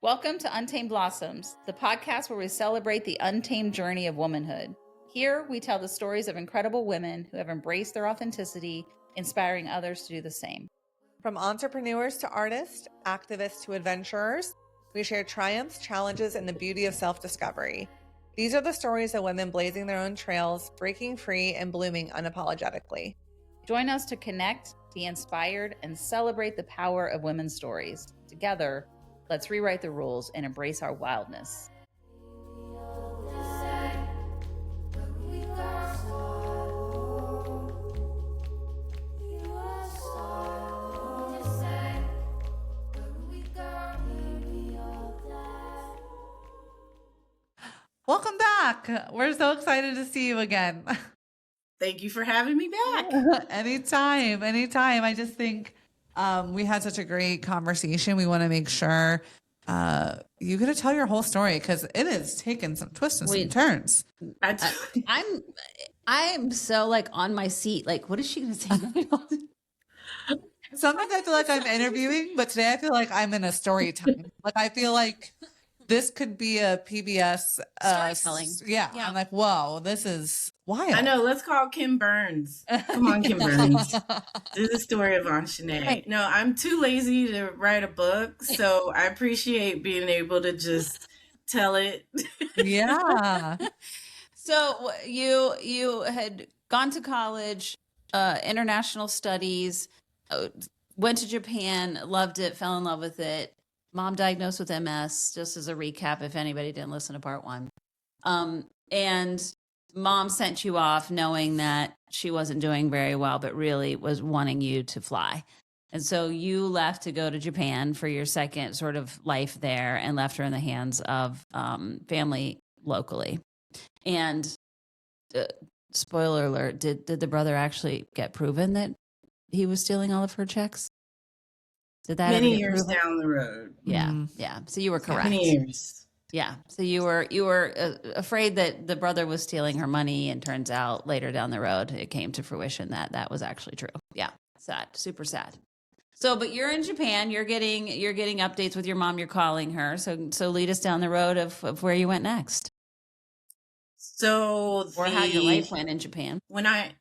Welcome to Untamed Blossoms, the podcast where we celebrate the untamed journey of womanhood. Here, we tell the stories of incredible women who have embraced their authenticity, inspiring others to do the same. From entrepreneurs to artists, activists to adventurers, we share triumphs, challenges, and the beauty of self-discovery. These are the stories of women blazing their own trails, breaking free, and blooming unapologetically. Join us to connect, be inspired, and celebrate the power of women's stories. Together, let's rewrite the rules and embrace our wildness. Welcome back. We're so excited to see you again. Thank you for having me back. Anytime. I just think we had such a great conversation. We want to make sure you get to tell your whole story because it has taken some twists and some turns. I'm so like on my seat. Like, what is she going to say? Sometimes I feel like I'm interviewing, but today I feel like I'm in a story time. Like I feel like this could be a PBS storytelling. Yeah. I'm like, whoa, this is wild. I know. Let's call Kim Burns. Come on, Kim Burns. This is the story of Enshané. Right. No, I'm too lazy to write a book, so I appreciate being able to just tell it. Yeah. So you had gone to college, international studies, went to Japan, loved it, fell in love with it. Mom diagnosed with MS, just as a recap, if anybody didn't listen to part one. And mom sent you off knowing that she wasn't doing very well, but really was wanting you to fly. And so you left to go to Japan for your second sort of life there and left her in the hands of family locally. And spoiler alert, did the brother actually get proven that he was stealing all of her checks? Did that many years down the road? Yeah, yeah. So you were correct. Many years. Yeah. So you were afraid that the brother was stealing her money, and turns out later down the road it came to fruition that that was actually true. Yeah, sad, super sad. So, but you're in Japan. You're getting updates with your mom. You're calling her. So lead us down the road of where you went next. Or how your life went in Japan. When I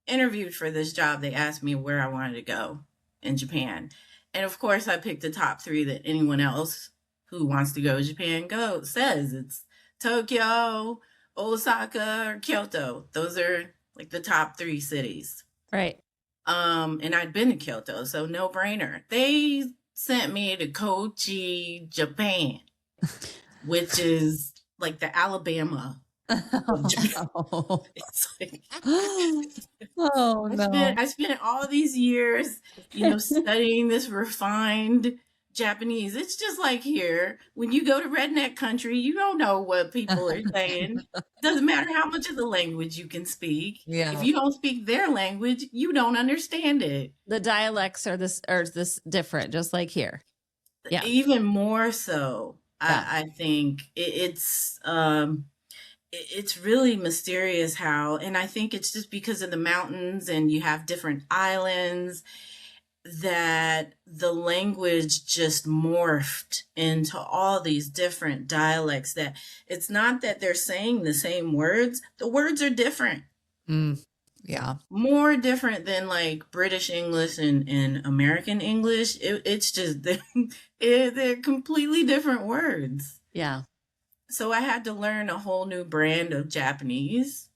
interviewed for this job, they asked me where I wanted to go in Japan. And of course, I picked the top three that anyone else who wants to go to Japan says. It's Tokyo, Osaka, or Kyoto. Those are like the top three cities. Right. And I'd been to Kyoto, so no brainer. They sent me to Kochi, Japan, which is like the Alabama of Japan. It's like, I spent all these years, studying this refined Japanese. It's just like here, when you go to redneck country, you don't know what people are saying. Doesn't matter how much of the language you can speak. Yeah. If you don't speak their language, you don't understand it. The dialects are this different, just like here. Yeah. Even more so. Yeah. I think it's really mysterious how, and I think it's just because of the mountains and you have different islands, that the language just morphed into all these different dialects, that it's not that they're saying the same words. The words are different. Yeah. More different than like British English and American English. It's just, they're completely different words. Yeah. So I had to learn a whole new brand of Japanese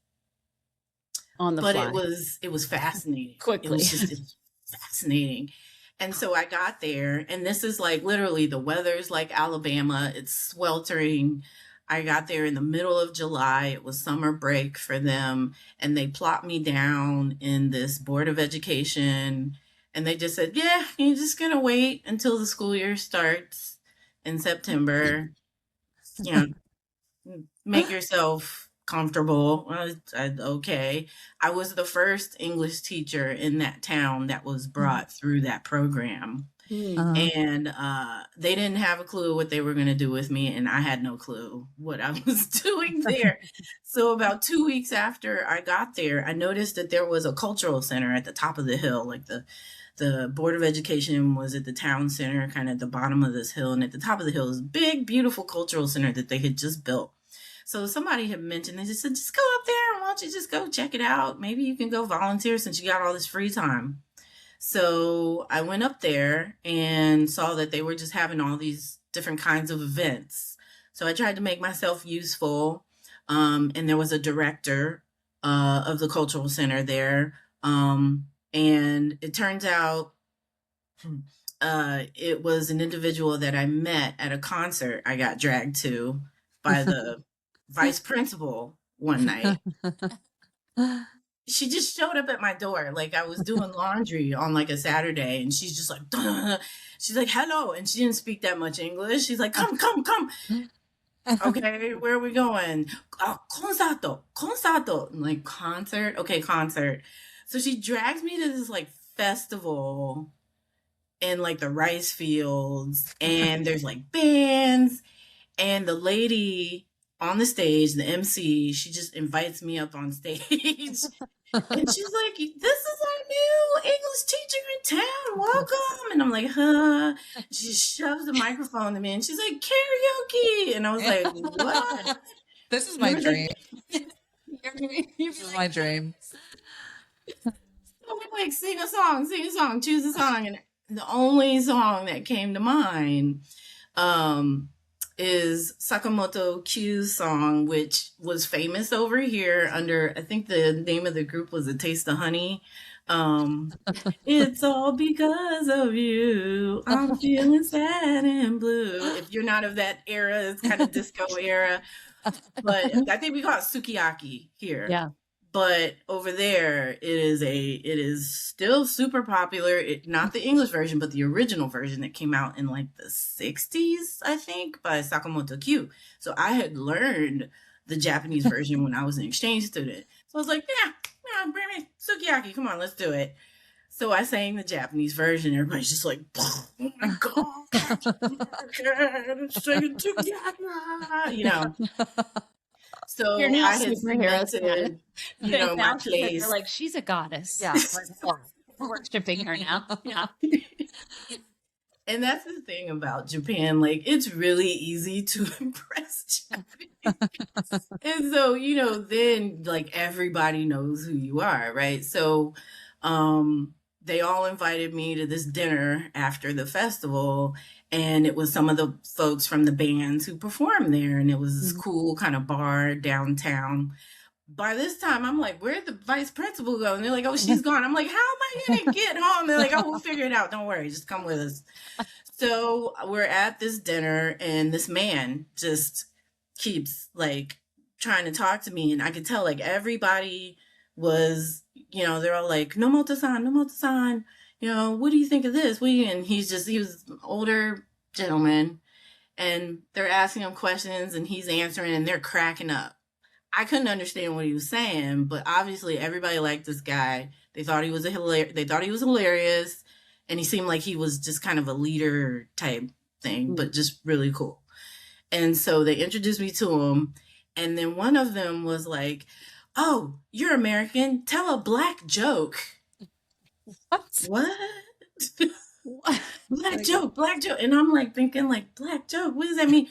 on the fly. But it was fascinating. Quickly. It was just fascinating. And so I got there, and this is like literally the weather's like Alabama. It's sweltering. I got there in the middle of July. It was summer break for them. And they plopped me down in this Board of Education. And they just said, yeah, you're just going to wait until the school year starts in September. Make yourself comfortable. Okay. I was the first English teacher in that town that was brought through that program. And they didn't have a clue what they were going to do with me, and I had no clue what I was doing there. So about 2 weeks after I got there, I noticed that there was a cultural center at the top of the hill, like the the Board of Education was at the town center, kind of at the bottom of this hill. And at the top of the hill is a big, beautiful cultural center that they had just built. So somebody had mentioned, they just said, just go up there and why don't you just go check it out? Maybe you can go volunteer since you got all this free time. So I went up there and saw that they were just having all these different kinds of events. So I tried to make myself useful. And there was a director of the cultural center there. And it turns out it was an individual that I met at a concert I got dragged to by the vice principal one night. She just showed up at my door. Like I was doing laundry on like a Saturday and she's just like, duh. She's like, hello. And she didn't speak that much English. She's like, come. Okay, where are we going? Concerto. I'm like, concert? Okay, concert. So she drags me to this like festival in like the rice fields and there's like bands and the lady on the stage, the MC, she just invites me up on stage and she's like, this is our new English teacher in town, welcome. And I'm like, huh? She just shoves the microphone to me and she's like, karaoke. And I was like, what? This is my dream. This is my dream. So we like, sing a song, choose a song. And the only song that came to mind is Sakamoto Q's song, which was famous over here under, I think the name of the group was A Taste of Honey. It's all because of you. I'm feeling sad and blue. If you're not of that era, it's kind of disco era. But I think we call it sukiyaki here. Yeah. But over there, it is still super popular. Not the English version, but the original version that came out in like the 60s, I think, by Sakamoto Q. So I had learned the Japanese version when I was an exchange student. So I was like, yeah, bring me sukiyaki. Come on, let's do it. So I sang the Japanese version. Everybody's just like, oh my God, singing sukiyaki, you know. So You're now I had cemented, you know, my place. They're like, she's a goddess. Yeah. We're worshiping her now. Yeah. And that's the thing about Japan. Like, it's really easy to impress Japanese. And so, you know, then like everybody knows who you are, right? So they all invited me to this dinner after the festival. And it was some of the folks from the bands who performed there. And it was this cool kind of bar downtown. By this time, I'm like, where'd the vice principal go? And they're like, oh, she's gone. I'm like, how am I going to get home? They're like, oh, we'll figure it out. Don't worry. Just come with us. So we're at this dinner and this man just keeps like trying to talk to me. And I could tell like everybody was, you know, they're all like, Nomoto-san. You know, what do you think of this? And he was an older gentleman and they're asking him questions and he's answering and they're cracking up. I couldn't understand what he was saying, but obviously everybody liked this guy. They thought he was hilarious and he seemed like he was just kind of a leader type thing, but just really cool. And so they introduced me to him. And then one of them was like, oh, you're American. Tell a black joke. What? Black joke. And I'm like thinking like, black joke, what does that mean?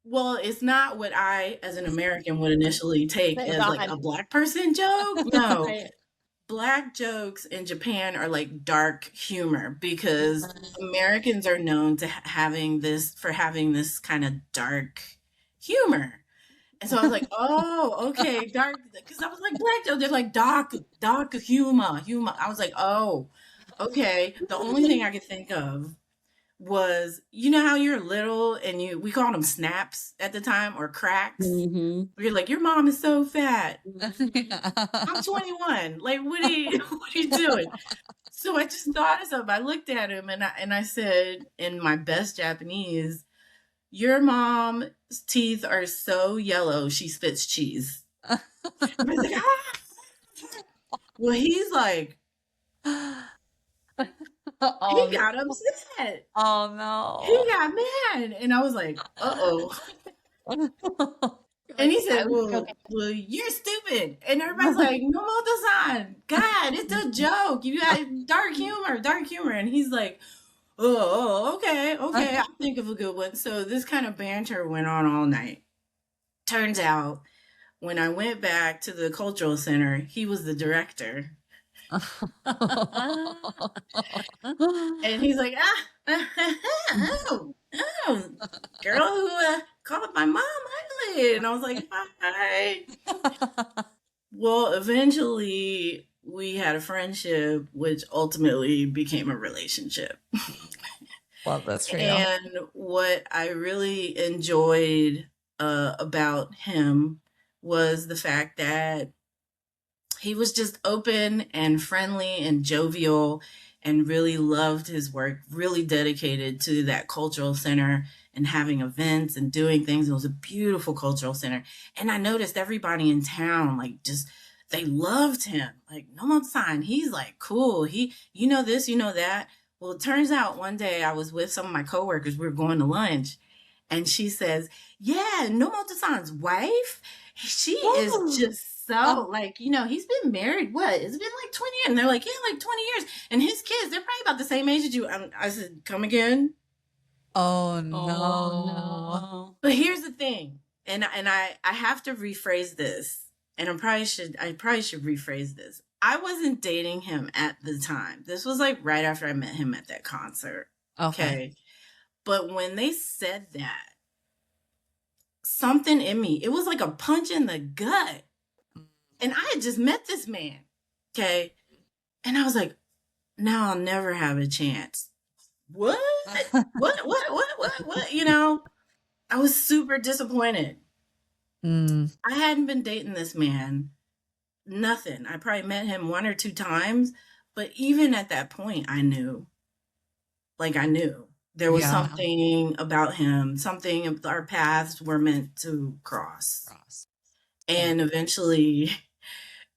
Well, it's not what I as an American would initially take as like a black person joke. No. Black jokes in Japan are like dark humor because Americans are known to having this kind of dark humor. And so I was like, oh, okay, dark, because I was like, black jokes, they're like dark humor. I was like, oh, okay. The only thing I could think of was, you know how you're little and we called them snaps at the time or cracks. Mm-hmm. You're like, your mom is so fat. I'm 21. Like, what are you doing? So I just thought of something. I looked at him and I said in my best Japanese, your mom's teeth are so yellow she spits cheese. I was like, ah! Well, he's like, he got upset. Oh no. He got mad. And I was like, uh-oh. And he said, well, you're stupid. And everybody's like, Nomoto-san, God, It's a joke. You got dark humor. And he's like, oh, okay. I'll think of a good one. So this kind of banter went on all night. Turns out, when I went back to the cultural center, he was the director. And he's like, oh, girl who called my mom ugly. And I was like, hi. Well, eventually we had a friendship, which ultimately became a relationship. Love this for you. And what I really enjoyed about him was the fact that he was just open and friendly and jovial and really loved his work, really dedicated to that cultural center and having events and doing things. It was a beautiful cultural center. And I noticed everybody in town, like, just, they loved him. Like, no more sign. He's like, cool. You know this, you know that. Well, it turns out one day I was with some of my coworkers. We were going to lunch. And she says, yeah, Nomo Tassan's wife, she is just so, like, you know, he's been married, what? It's been like 20 years. And they're like, yeah, like 20 years. And his kids, they're probably about the same age as you. I said, come again? Oh, no. Oh, no. But here's the thing. And I have to rephrase this. And I probably should rephrase this. I wasn't dating him at the time. This was like right after I met him at that concert. Okay. But when they said that, something in me, it was like a punch in the gut. And I had just met this man. Okay. And I was like, now I'll never have a chance. What? What? You know, I was super disappointed. I hadn't been dating this man. Nothing. I probably met him 1 or 2 times. But even at that point, I knew. Like, I knew. There was something about him, something our paths were meant to cross. And eventually,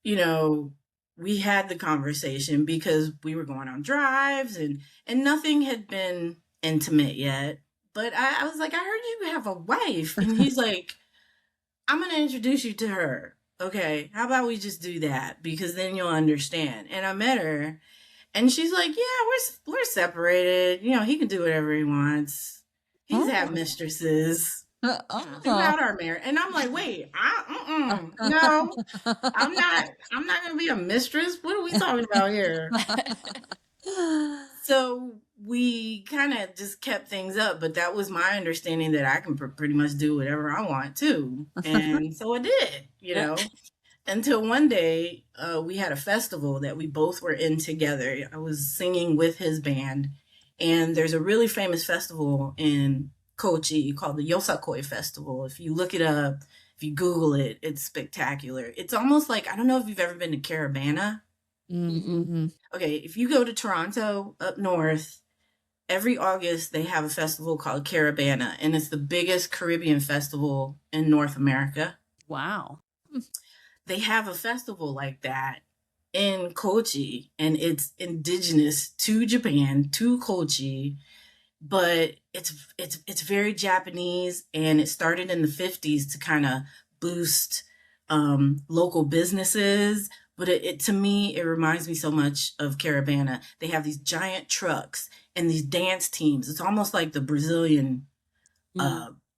you know, we had the conversation because we were going on drives and nothing had been intimate yet. But I was like, I heard you have a wife. And he's like, I'm going to introduce you to her. Okay, how about we just do that? Because then you'll understand. And I met her. And she's like, yeah, we're separated. You know, he can do whatever he wants. He's had mistresses throughout our marriage. And I'm like, wait, no, I'm not going to be a mistress. What are we talking about here? So we kind of just kept things up. But that was my understanding that I can pretty much do whatever I want too. And so I did, you know. Until one day, we had a festival that we both were in together. I was singing with his band. And there's a really famous festival in Kochi called the Yosakoi Festival. If you look it up, if you Google it, it's spectacular. It's almost like, I don't know if you've ever been to Caravana. Okay, if you go to Toronto up north, every August they have a festival called Caravana. And it's the biggest Caribbean festival in North America. Wow. They have a festival like that in Kochi, and it's indigenous to Japan, to Kochi, but it's very Japanese, and it started in the 50s to kind of boost local businesses. But it to me, it reminds me so much of Caravana. They have these giant trucks and these dance teams. It's almost like the Brazilian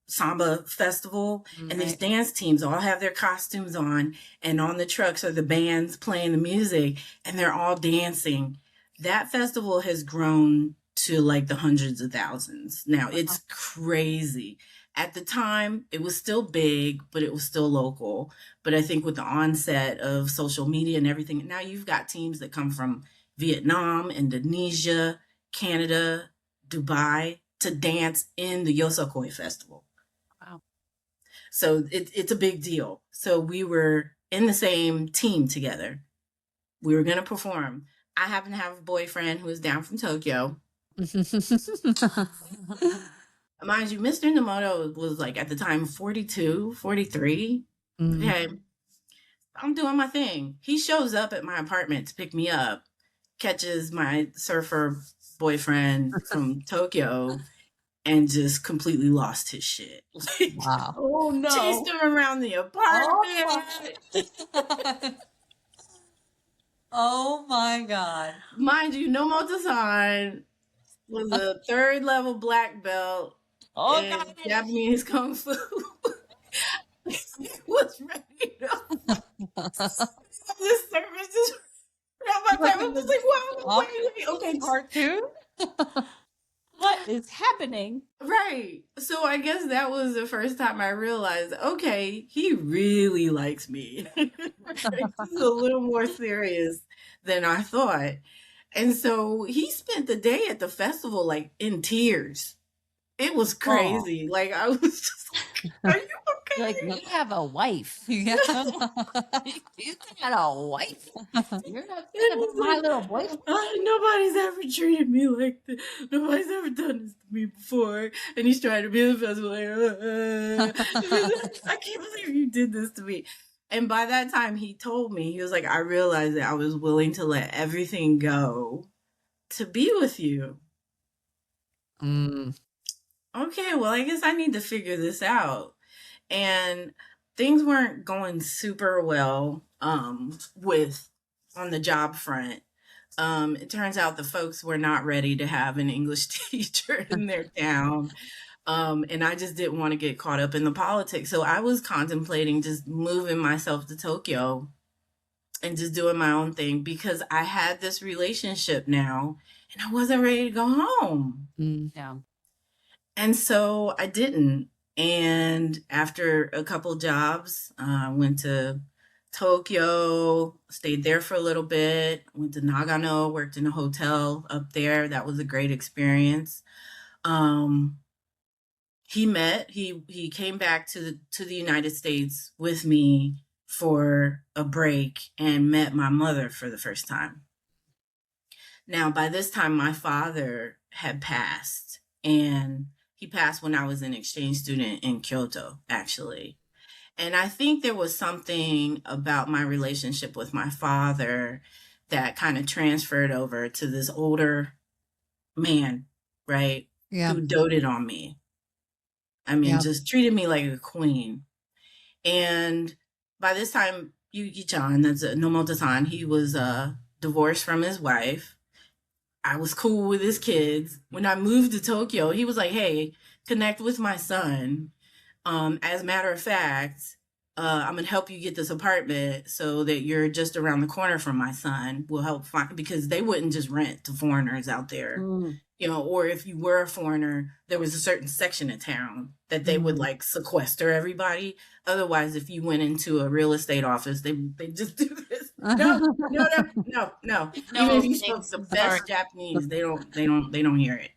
samba festival, and these dance teams all have their costumes on, and on the trucks are the bands playing the music, and they're all dancing. That festival has grown to like the hundreds of thousands now. It's crazy. At the time, it was still big, but it was still local. But I think with the onset of social media and everything, now you've got teams that come from Vietnam, Indonesia, Canada, Dubai to dance in the Yosakoi Festival. So it's a big deal. So we were in the same team together. We were going to perform. I happen to have a boyfriend who is down from Tokyo. Mind you, Mr. Nomoto was like at the time 42, 43. Okay. I'm doing my thing. He shows up at my apartment to pick me up, catches my surfer boyfriend from Tokyo, and just completely lost his shit. Like, Wow. Oh, no. Chased him around the apartment. Oh my God. Mind you, no Motosan was a 3rd level black belt Oh, in got it. Japanese Kung Fu. Was ready to this service just around my time. I was like, wow, wait, okay. Cartoon? What is happening? Right. So I guess that was the first time I realized, okay, he really likes me. This is a little more serious than I thought. And so he spent the day at the festival like in tears. It was crazy. Like I was just like, are you okay? Like, you have a wife. Yeah. You got a wife. You're not It about was my like, little boyfriend. Nobody's ever treated me like this. Nobody's ever done this to me before. And he's trying to be in the festival like, I can't believe you did this to me. And by that time, he told me, he was like, I realized that I was willing to let everything go to be with you. Okay, well, I guess I need to figure this out. And things weren't going super well with on the job front. It turns out the folks were not ready to have an English teacher in their town. And I just didn't want to get caught up in the politics. So I was contemplating just moving myself to Tokyo and just doing my own thing because I had this relationship now and I wasn't ready to go home. Yeah. And so I didn't. And after a couple jobs, I went to Tokyo, stayed there for a little bit, went to Nagano, worked in a hotel up there. That was a great experience. He came back to the United States with me for a break and met my mother for the first time. Now, by this time, my father had passed, and he passed when I was an exchange student in Kyoto, actually. And I think there was something about my relationship with my father that kind of transferred over to this older man, right? Yeah. Who doted on me. I mean, Yeah. just treated me like a queen. And by this time, Yuki-chan, that's Nomoto-san, he was divorced from his wife. I was cool with his kids. When I moved to Tokyo, he was like, hey, connect with my son. As a matter of fact, I'm going to help you get this apartment so that you're just around the corner from my son. We'll help find, because they wouldn't just rent to foreigners out there. You know, or if you were a foreigner, there was a certain section of town that they would like sequester everybody. Otherwise, if you went into a real estate office, they just do this. No. Even if you spoke the best Japanese, they don't hear it.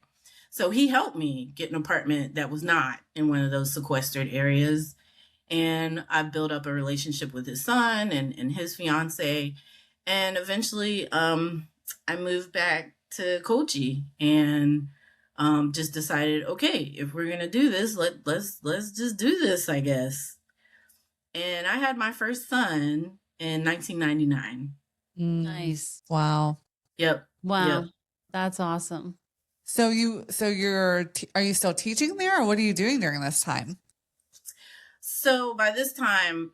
So he helped me get an apartment that was not in one of those sequestered areas. And I built up a relationship with his son and his fiance. And eventually I moved back to Kochi and just decided, okay, if we're gonna do this, let's just do this, I guess. And I had my first son in 1999. Nice. Wow. Yep. Wow. Yep. That's awesome. So are you still teaching there, or what are you doing during this time? So by this time,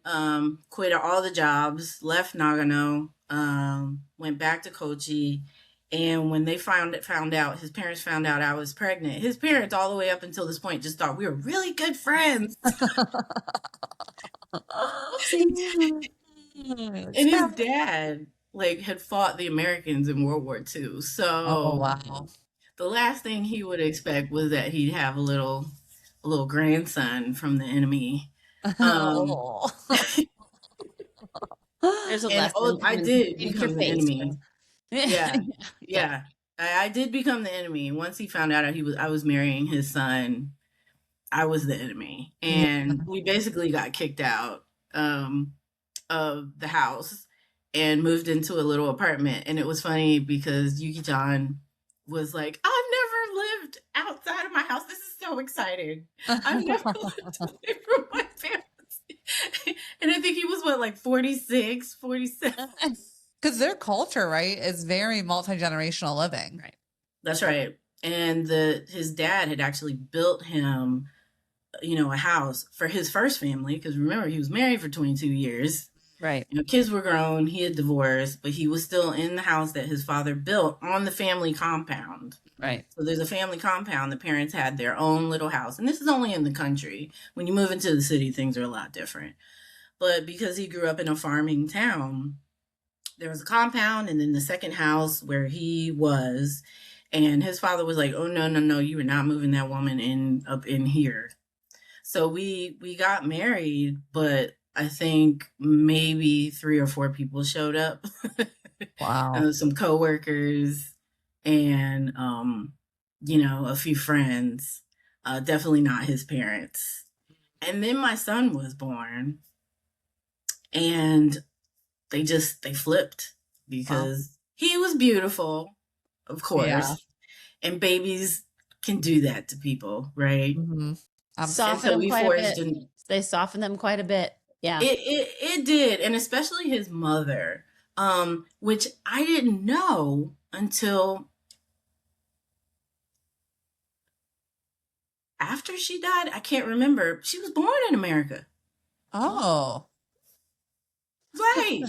quit all the jobs, left Nagano, went back to Kochi. And when they found out, his parents found out I was pregnant. His parents, all the way up until this point, just thought we were really good friends. And his dad, like, had fought the Americans in World War II. So wow. the last thing he would expect was that he'd have a little grandson from the enemy. There's a And lesson. I did In become your the face. enemy. Yeah. I did become the enemy. Once he found out I was marrying his son, I was the enemy. And we basically got kicked out of the house and moved into a little apartment. And it was funny because Yuki-chan was like, I've never lived outside of my house. This is so exciting. I've never lived away from my parents. And I think he was like 46, 47. Because their culture, right, is very multi-generational living. Right. That's right. And his dad had actually built him, a house for his first family. Because remember, he was married for 22 years. Right. You know, kids were grown, he had divorced, but he was still in the house that his father built on the family compound. Right. So there's a family compound. The parents had their own little house. And this is only in the country. When you move into the city, things are a lot different. But because he grew up in a farming town, there was a compound and then the second house where he was. And his father was like, oh, no, no, no, you are not moving that woman in up in here. So we got married, but I think maybe 3 or 4 people showed up. Wow. Some coworkers and you know, a few friends. Definitely not his parents. And then my son was born, and they flipped because he was beautiful, of course, Yeah. and babies can do that to people, right? Mm-hmm. Soften So them we quite a forged bit. an They soften them quite a bit. Yeah. it did, and especially his mother, which I didn't know until after she died. I can't remember. She was born in America. Oh. Right.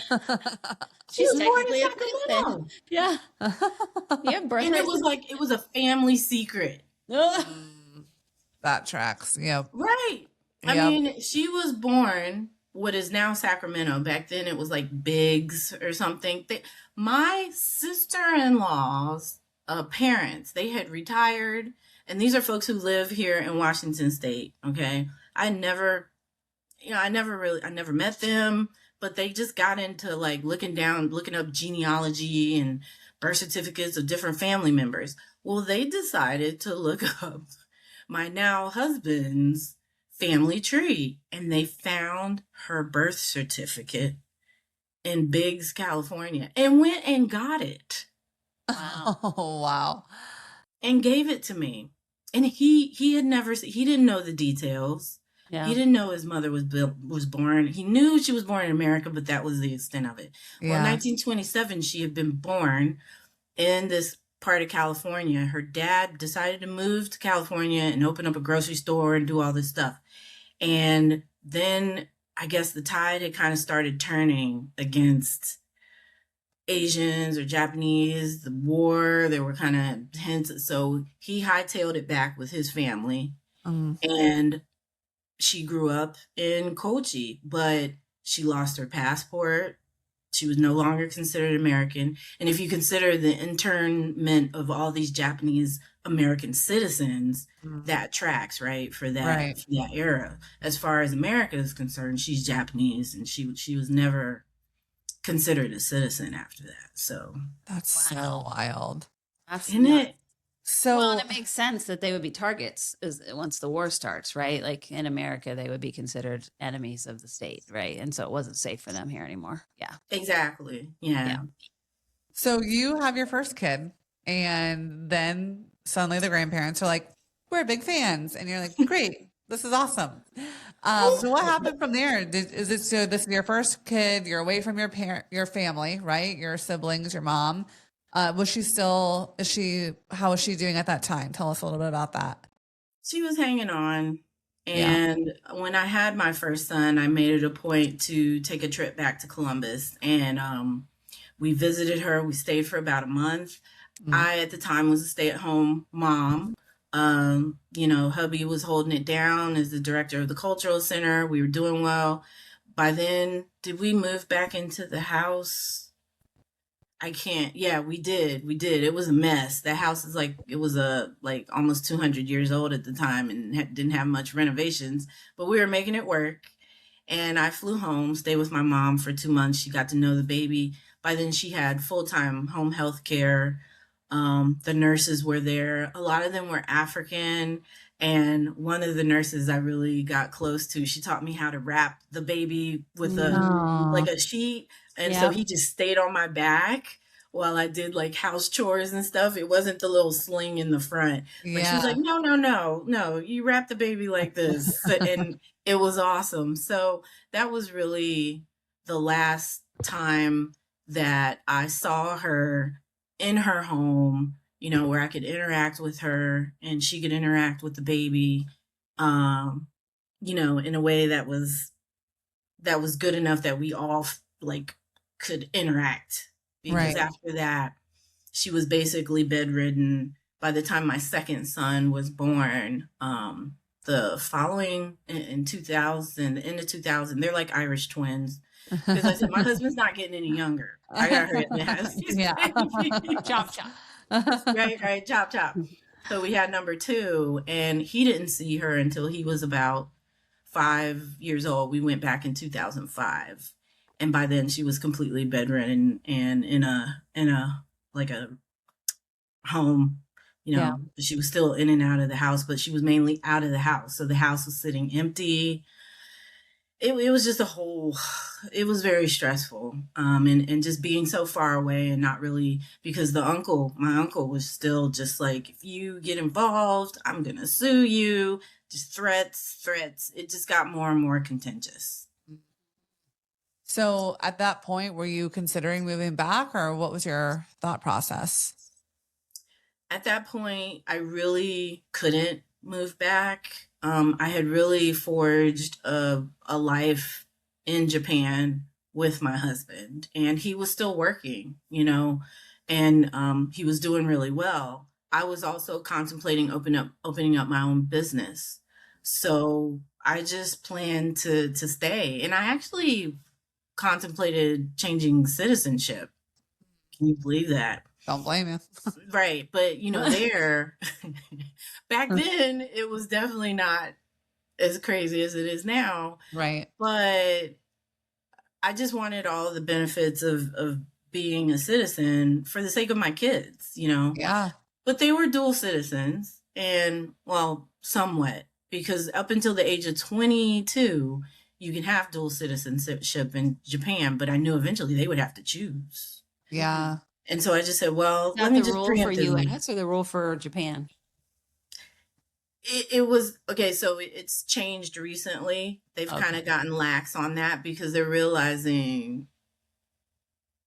She She's was born in technically a citizen. Sacramento. Yeah. Yeah, And it birthright. was like it was a family secret. Ugh. That tracks. Yep. Right. I Yep. mean, she was born what is now Sacramento. Back then it was like Biggs or something. My sister-in-law's parents, they had retired, and these are folks who live here in Washington State, okay? I never met them, but they just got into like looking up genealogy and birth certificates of different family members. Well, they decided to look up my now husband's family tree, and they found her birth certificate in Biggs, California, and went and got it. Wow. Oh, wow. And gave it to me. And he had never he didn't know the details. Yeah. He didn't know his mother was born. He knew she was born in America, but that was the extent of it. Well, in Yeah. 1927, she had been born in this part of California. Her dad decided to move to California and open up a grocery store and do all this stuff. And then I guess the tide had kind of started turning against Asians or Japanese, the war, there were kind of hints. So he hightailed it back with his family. Mm. And she grew up in Kochi, but she lost her passport. She was no longer considered American. And if you consider the internment of all these Japanese American citizens, that tracks, right? For that era. As far as America is concerned, she's Japanese, and she was never considered a citizen after that. So That's so wild. That's isn't nuts. it? So Well, and it makes sense that they would be targets once the war starts, right? Like in America, they would be considered enemies of the state, right? And so it wasn't safe for them here anymore. Yeah. Exactly. Yeah. So you have your first kid, and then suddenly the grandparents are like, "We're big fans," and you're like, "Great, this is awesome." So what happened from there? This is your first kid? You're away from your family, right? Your siblings, your mom. Was she still? How was she doing at that time? Tell us a little bit about that. She was hanging on. Yeah. And when I had my first son, I made it a point to take a trip back to Columbus. And we visited her. We stayed for about a month. I, at the time, was a stay-at-home mom. You know, hubby was holding it down as the director of the cultural center. We were doing well. By then, did we move back into the house? I can't. Yeah, we did. We did. It was a mess. That house is like, it was like almost 200 years old at the time and didn't have much renovations, but we were making it work. And I flew home, stayed with my mom for 2 months. She got to know the baby. By then she had full-time home health care. The nurses were there. A lot of them were African. And one of the nurses I really got close to, she taught me how to wrap the baby with like a sheet. And so he just stayed on my back while I did like house chores and stuff. It wasn't the little sling in the front. But she was like, no, you wrap the baby like this. And it was awesome. So that was really the last time that I saw her in her home, you know, where I could interact with her and she could interact with the baby, you know, in a way that that was good enough that we all like could interact, because Right. after that she was basically bedridden by the time my second son was born. The following in 2000, the end of 2000, they're like Irish twins. Because I said, my husband's not getting any younger. I got hurry up and have these Yeah. babies. Chop, chop. Right, chop, chop. So we had number two, and he didn't see her until he was about 5 years old. We went back in 2005, and by then she was completely bedridden and in a like a home. Yeah. She was still in and out of the house, but she was mainly out of the house. So the house was sitting empty. It was just a whole, it was very stressful. And just being so far away and not really, because my uncle was still just like, if you get involved, I'm going to sue you. Just threats. It just got more and more contentious. So at that point, were you considering moving back, or what was your thought process? At that point, I really couldn't move back. I had really forged a life in Japan with my husband, and he was still working, and he was doing really well. I was also contemplating opening up my own business. So I just planned to stay. And I actually contemplated changing citizenship. Can you believe that? Don't blame you. Right. But, there, back then, it was definitely not as crazy as it is now. Right. But I just wanted all the benefits of being a citizen for the sake of my kids, Yeah. But they were dual citizens, and, well, somewhat, because up until the age of 22, you can have dual citizenship in Japan, but I knew eventually they would have to choose. Yeah. And so I just said, well, Not let me the just rule for preemptively. US or the rule for Japan? It was okay. So it's changed recently. They've kind of gotten lax on that because they're realizing,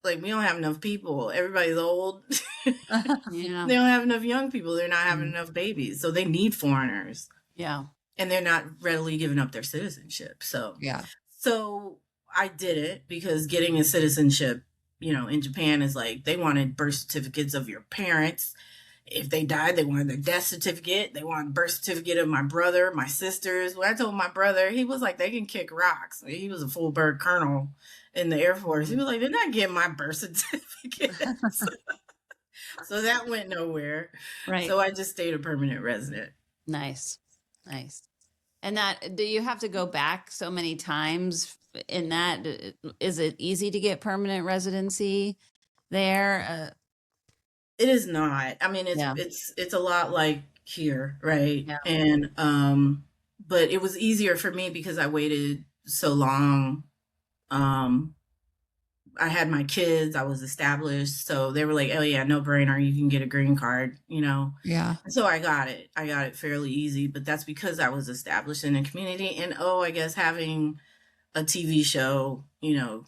like, we don't have enough people. Everybody's old. Yeah. They don't have enough young people. They're not having enough babies. So they need foreigners. Yeah. And they're not readily giving up their citizenship. So I did it because getting a citizenship, in Japan is like, they wanted birth certificates of your parents. If they died, they wanted their death certificate. They wanted birth certificate of my brother, my sisters. When I told my brother, he was like, they can kick rocks. He was a full bird colonel in the Air Force. He was like, they're not getting my birth certificate. So that went nowhere. Right. So I just stayed a permanent resident. Nice. And do you have to go back so many times in that? Is it easy to get permanent residency there? It is not. I mean, it's a lot like here, right? Yeah. And but it was easier for me because I waited so long. I had my kids, I was established, so they were like, oh yeah, no brainer, you can get a green card, Yeah. So I got it fairly easy, but that's because I was established in the community. And I guess having a TV show,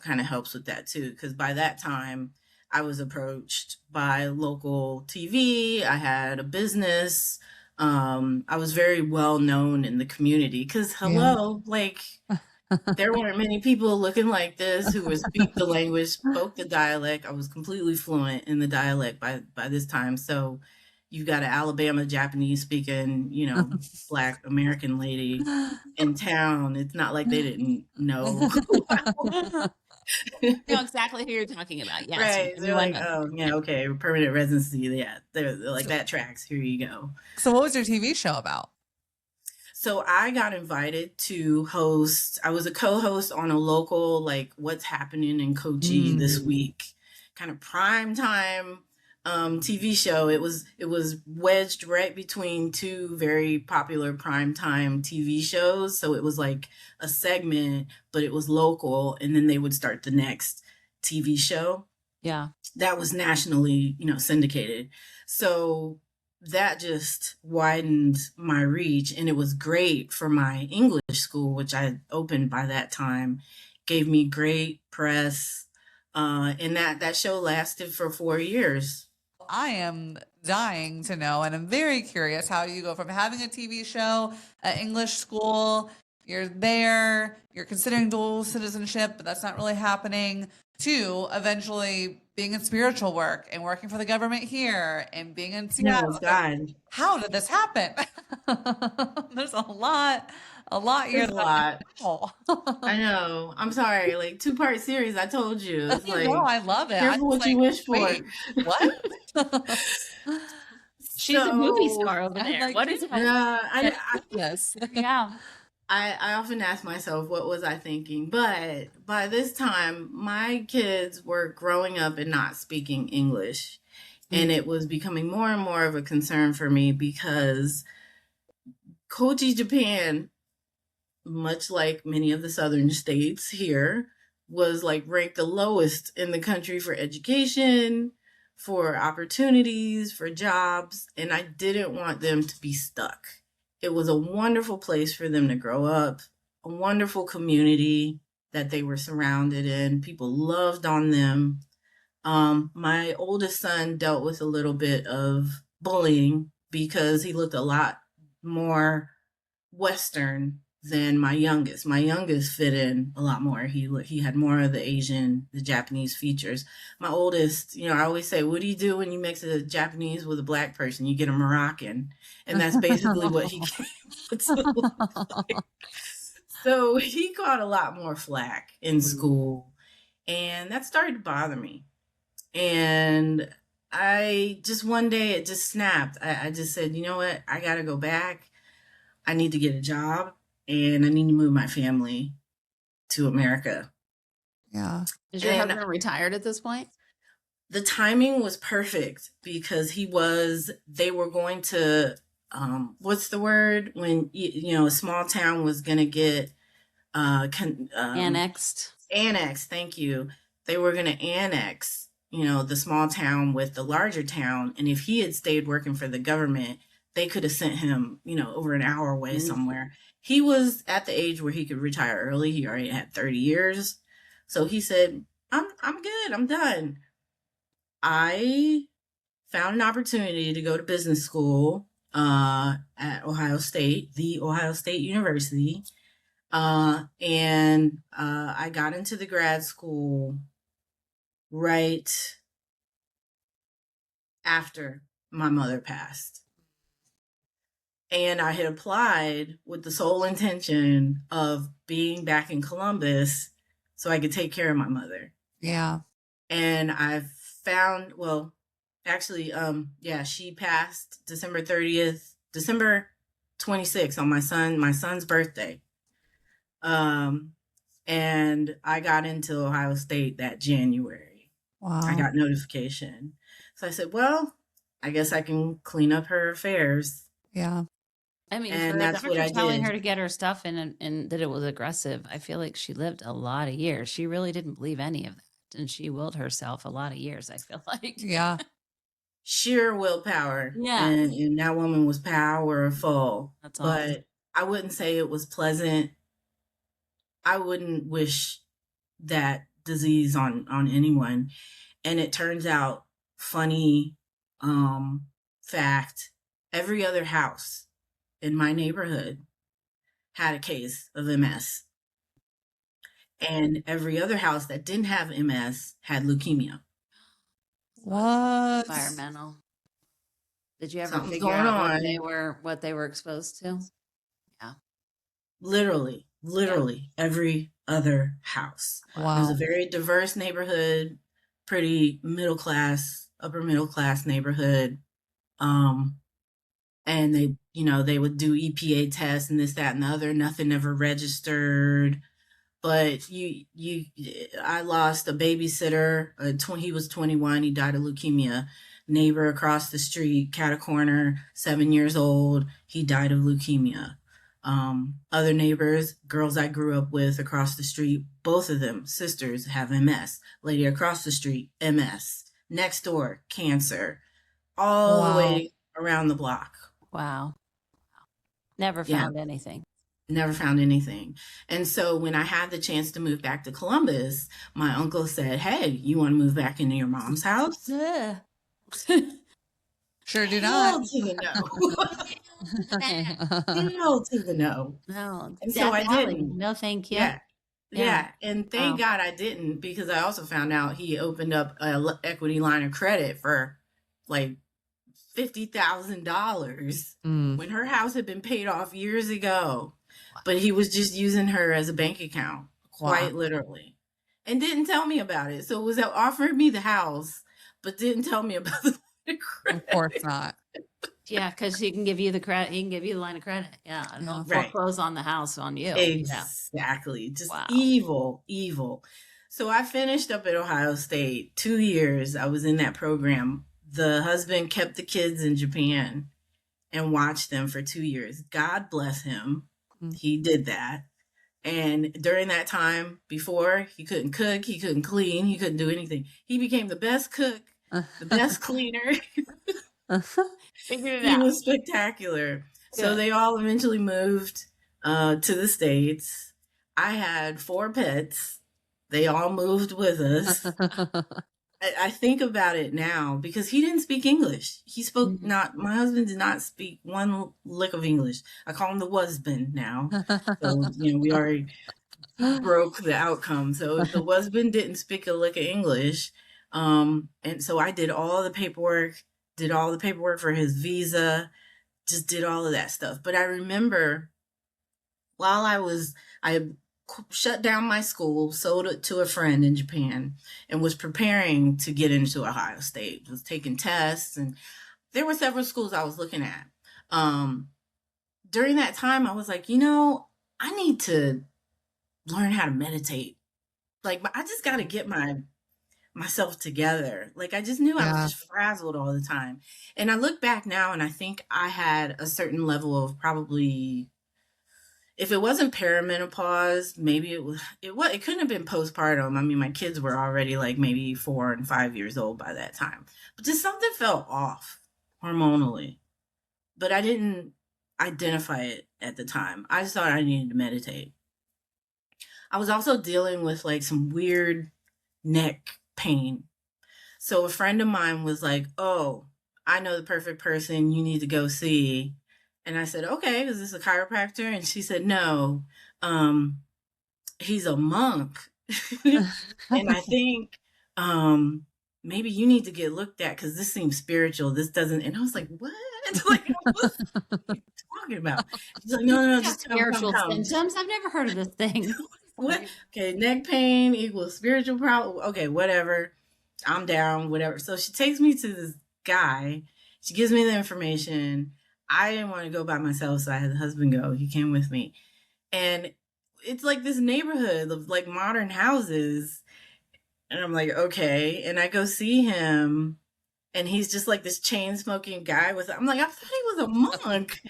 kind of helps with that too, because by that time I was approached by local TV. I had a business. I was very well known in the community because like there weren't many people looking like this who would speak the language, spoke the dialect. I was completely fluent in the dialect by this time. So you've got an Alabama Japanese speaking, Black American lady in town. It's not like they didn't know. You know exactly who you're talking about. Yes. Right. They're like, oh, yeah, okay, permanent residency. Yeah, they're like, that tracks. Here you go. So what was your TV show about? So I got invited to host. I was a co-host on a local, like, what's happening in Kochi this week, kind of prime time TV show. It was wedged right between two very popular primetime TV shows. So it was like a segment, but it was local, and then they would start the next TV show. Yeah. That was nationally, syndicated. So that just widened my reach, and it was great for my English school, which I opened by that time. Gave me great press, and that show lasted for 4 years. I am dying to know, and I'm very curious how you go from having a TV show, an English school, you're there, you're considering dual citizenship, but that's not really happening, to eventually being in spiritual work and working for the government here and being in Seattle. No, God. How did this happen? There's a lot here. There's a lot. I know. I'm sorry. Like 2-part series, I told you. It's like, No, I love it. careful what you wish for. Wait, what? She's a movie So, star over there. like, What is yeah, Yes. Yeah. I often ask myself, what was I thinking? But by this time, my kids were growing up and not speaking English. And it was becoming more and more of a concern for me because Kochi, Japan, much like many of the southern states here, was like ranked the lowest in the country for education, for opportunities, for jobs, and I didn't want them to be stuck. It was a wonderful place for them to grow up, a wonderful community that they were surrounded in. People loved on them. My oldest son dealt with a little bit of bullying because he looked a lot more Western than my youngest. My youngest fit in a lot more. He had more of the Japanese features. My oldest, I always say, what do you do when you mix a Japanese with a black person? You get a Moroccan. And that's basically what he came to look like. So he caught a lot more flack in school. And that started to bother me. And I just, one day it just snapped. I just said, you know what? I got to go back. I need to get a job. And I need to move my family to America. Yeah. Is your husband retired at this point? The timing was perfect because they were going to, what's the word? When, a small town was going to get Annexed. Annexed, thank you. They were going to annex, the small town with the larger town. And if he had stayed working for the government, they could have sent him, over an hour away somewhere. He was at the age where he could retire early. He already had 30 years. So he said, I'm good. I'm done. I found an opportunity to go to business school at Ohio State, the Ohio State University. And I got into the grad school right after my mother passed. And I had applied with the sole intention of being back in Columbus so I could take care of my mother. Yeah. And I found, she passed December 26th on my son's birthday. And I got into Ohio State that January. Wow. I got notification. So I said, well, I guess I can clean up her affairs. Yeah. I mean, And for that's what I telling did. her to get her stuff in and that it was aggressive, I feel like she lived a lot of years. She really didn't believe any of that. And she willed herself a lot of years, I feel like. Yeah. Sheer willpower. Yeah. And that woman was powerful. That's awesome. But I wouldn't say it was pleasant. I wouldn't wish that disease on anyone. And it turns out, funny fact, every other house in my neighborhood had a case of MS. And every other house that didn't have MS had leukemia. What? Environmental. Did you ever Something's figure going out on. what they were exposed to? Yeah. Literally every other house. It was Wow. a very diverse neighborhood, pretty upper middle class neighborhood. And they would do EPA tests and this, that, and the other. Nothing ever registered. But I lost a babysitter. He was 21. He died of leukemia. Neighbor across the street, cat a corner, 7 years old. He died of leukemia. Other neighbors, girls I grew up with across the street, both of them, sisters, have MS. Lady across the street, MS. Next door, cancer. All the way around the block. Wow. Never found anything. Never found anything. And so when I had the chance to move back to Columbus, my uncle said, hey, you want to move back into your mom's house? Sure do not. Hell to the no. Hell to the no. No, And so Death I Alley. didn't. No, thank you. Yeah. Yeah. Yeah. And thank Oh, God I didn't, because I also found out he opened up a equity line of credit for like $50,000 Mm. when her house had been paid off years ago. But he was just using her as a bank account, quite literally, and didn't tell me about it. So it was offering me the house, but didn't tell me about the credit. Of course not. yeah, because he can give you the credit. He can give you the line of credit. Yeah, and Yeah. don't Right. foreclose on the house on you. Yeah. Exactly. Just Wow. evil. So I finished up at Ohio State 2 years. I was in that program. The husband kept the kids in Japan and watched them for 2 years. God bless him. Mm. He did that. And during that time, before, he couldn't cook, he couldn't clean, he couldn't do anything. He became the best cook, the best cleaner. Figured it He out. was spectacular. So Good. they all eventually moved to the States. I had 4 pets. They all moved with us. I think about it now because he didn't speak English. He spoke not, my husband did not speak one lick of English. I call him the husband now. So, we already broke the outcome. So the husband didn't speak a lick of English. And so I did all the paperwork for his visa, just did all of that stuff. But I remember while I shut down my school, sold it to a friend in Japan, and was preparing to get into Ohio State, was taking tests, and there were several schools I was looking at. During that time, I was like, I need to learn how to meditate. Like, I just got to get myself together. Like, I just knew I was just frazzled all the time. And I look back now and I think I had a certain level of probably, if it wasn't perimenopause, maybe it couldn't have been postpartum. I mean, my kids were already like maybe 4 and 5 years old by that time, but just something felt off hormonally, but I didn't identify it at the time. I just thought I needed to meditate. I was also dealing with like some weird neck pain. So a friend of mine was like, "Oh, I know the perfect person you need to go see." And I said, "Okay, is this a chiropractor?" And she said, "No, he's a monk." And I think maybe you need to get looked at because this seems spiritual. This doesn't. And I was like, "What? Like, what are you talking about?" She's like, "No, just spiritual come. symptoms. I've never heard of this thing. What? Okay, neck pain equals spiritual problem. Okay, whatever. I'm down, whatever." So she takes me to this guy. She gives me the information. I didn't want to go by myself, so I had the husband go. He came with me. And it's like this neighborhood of like modern houses. And I'm like, okay. And I go see him. And he's just like this chain smoking guy I'm like, I thought he was a monk.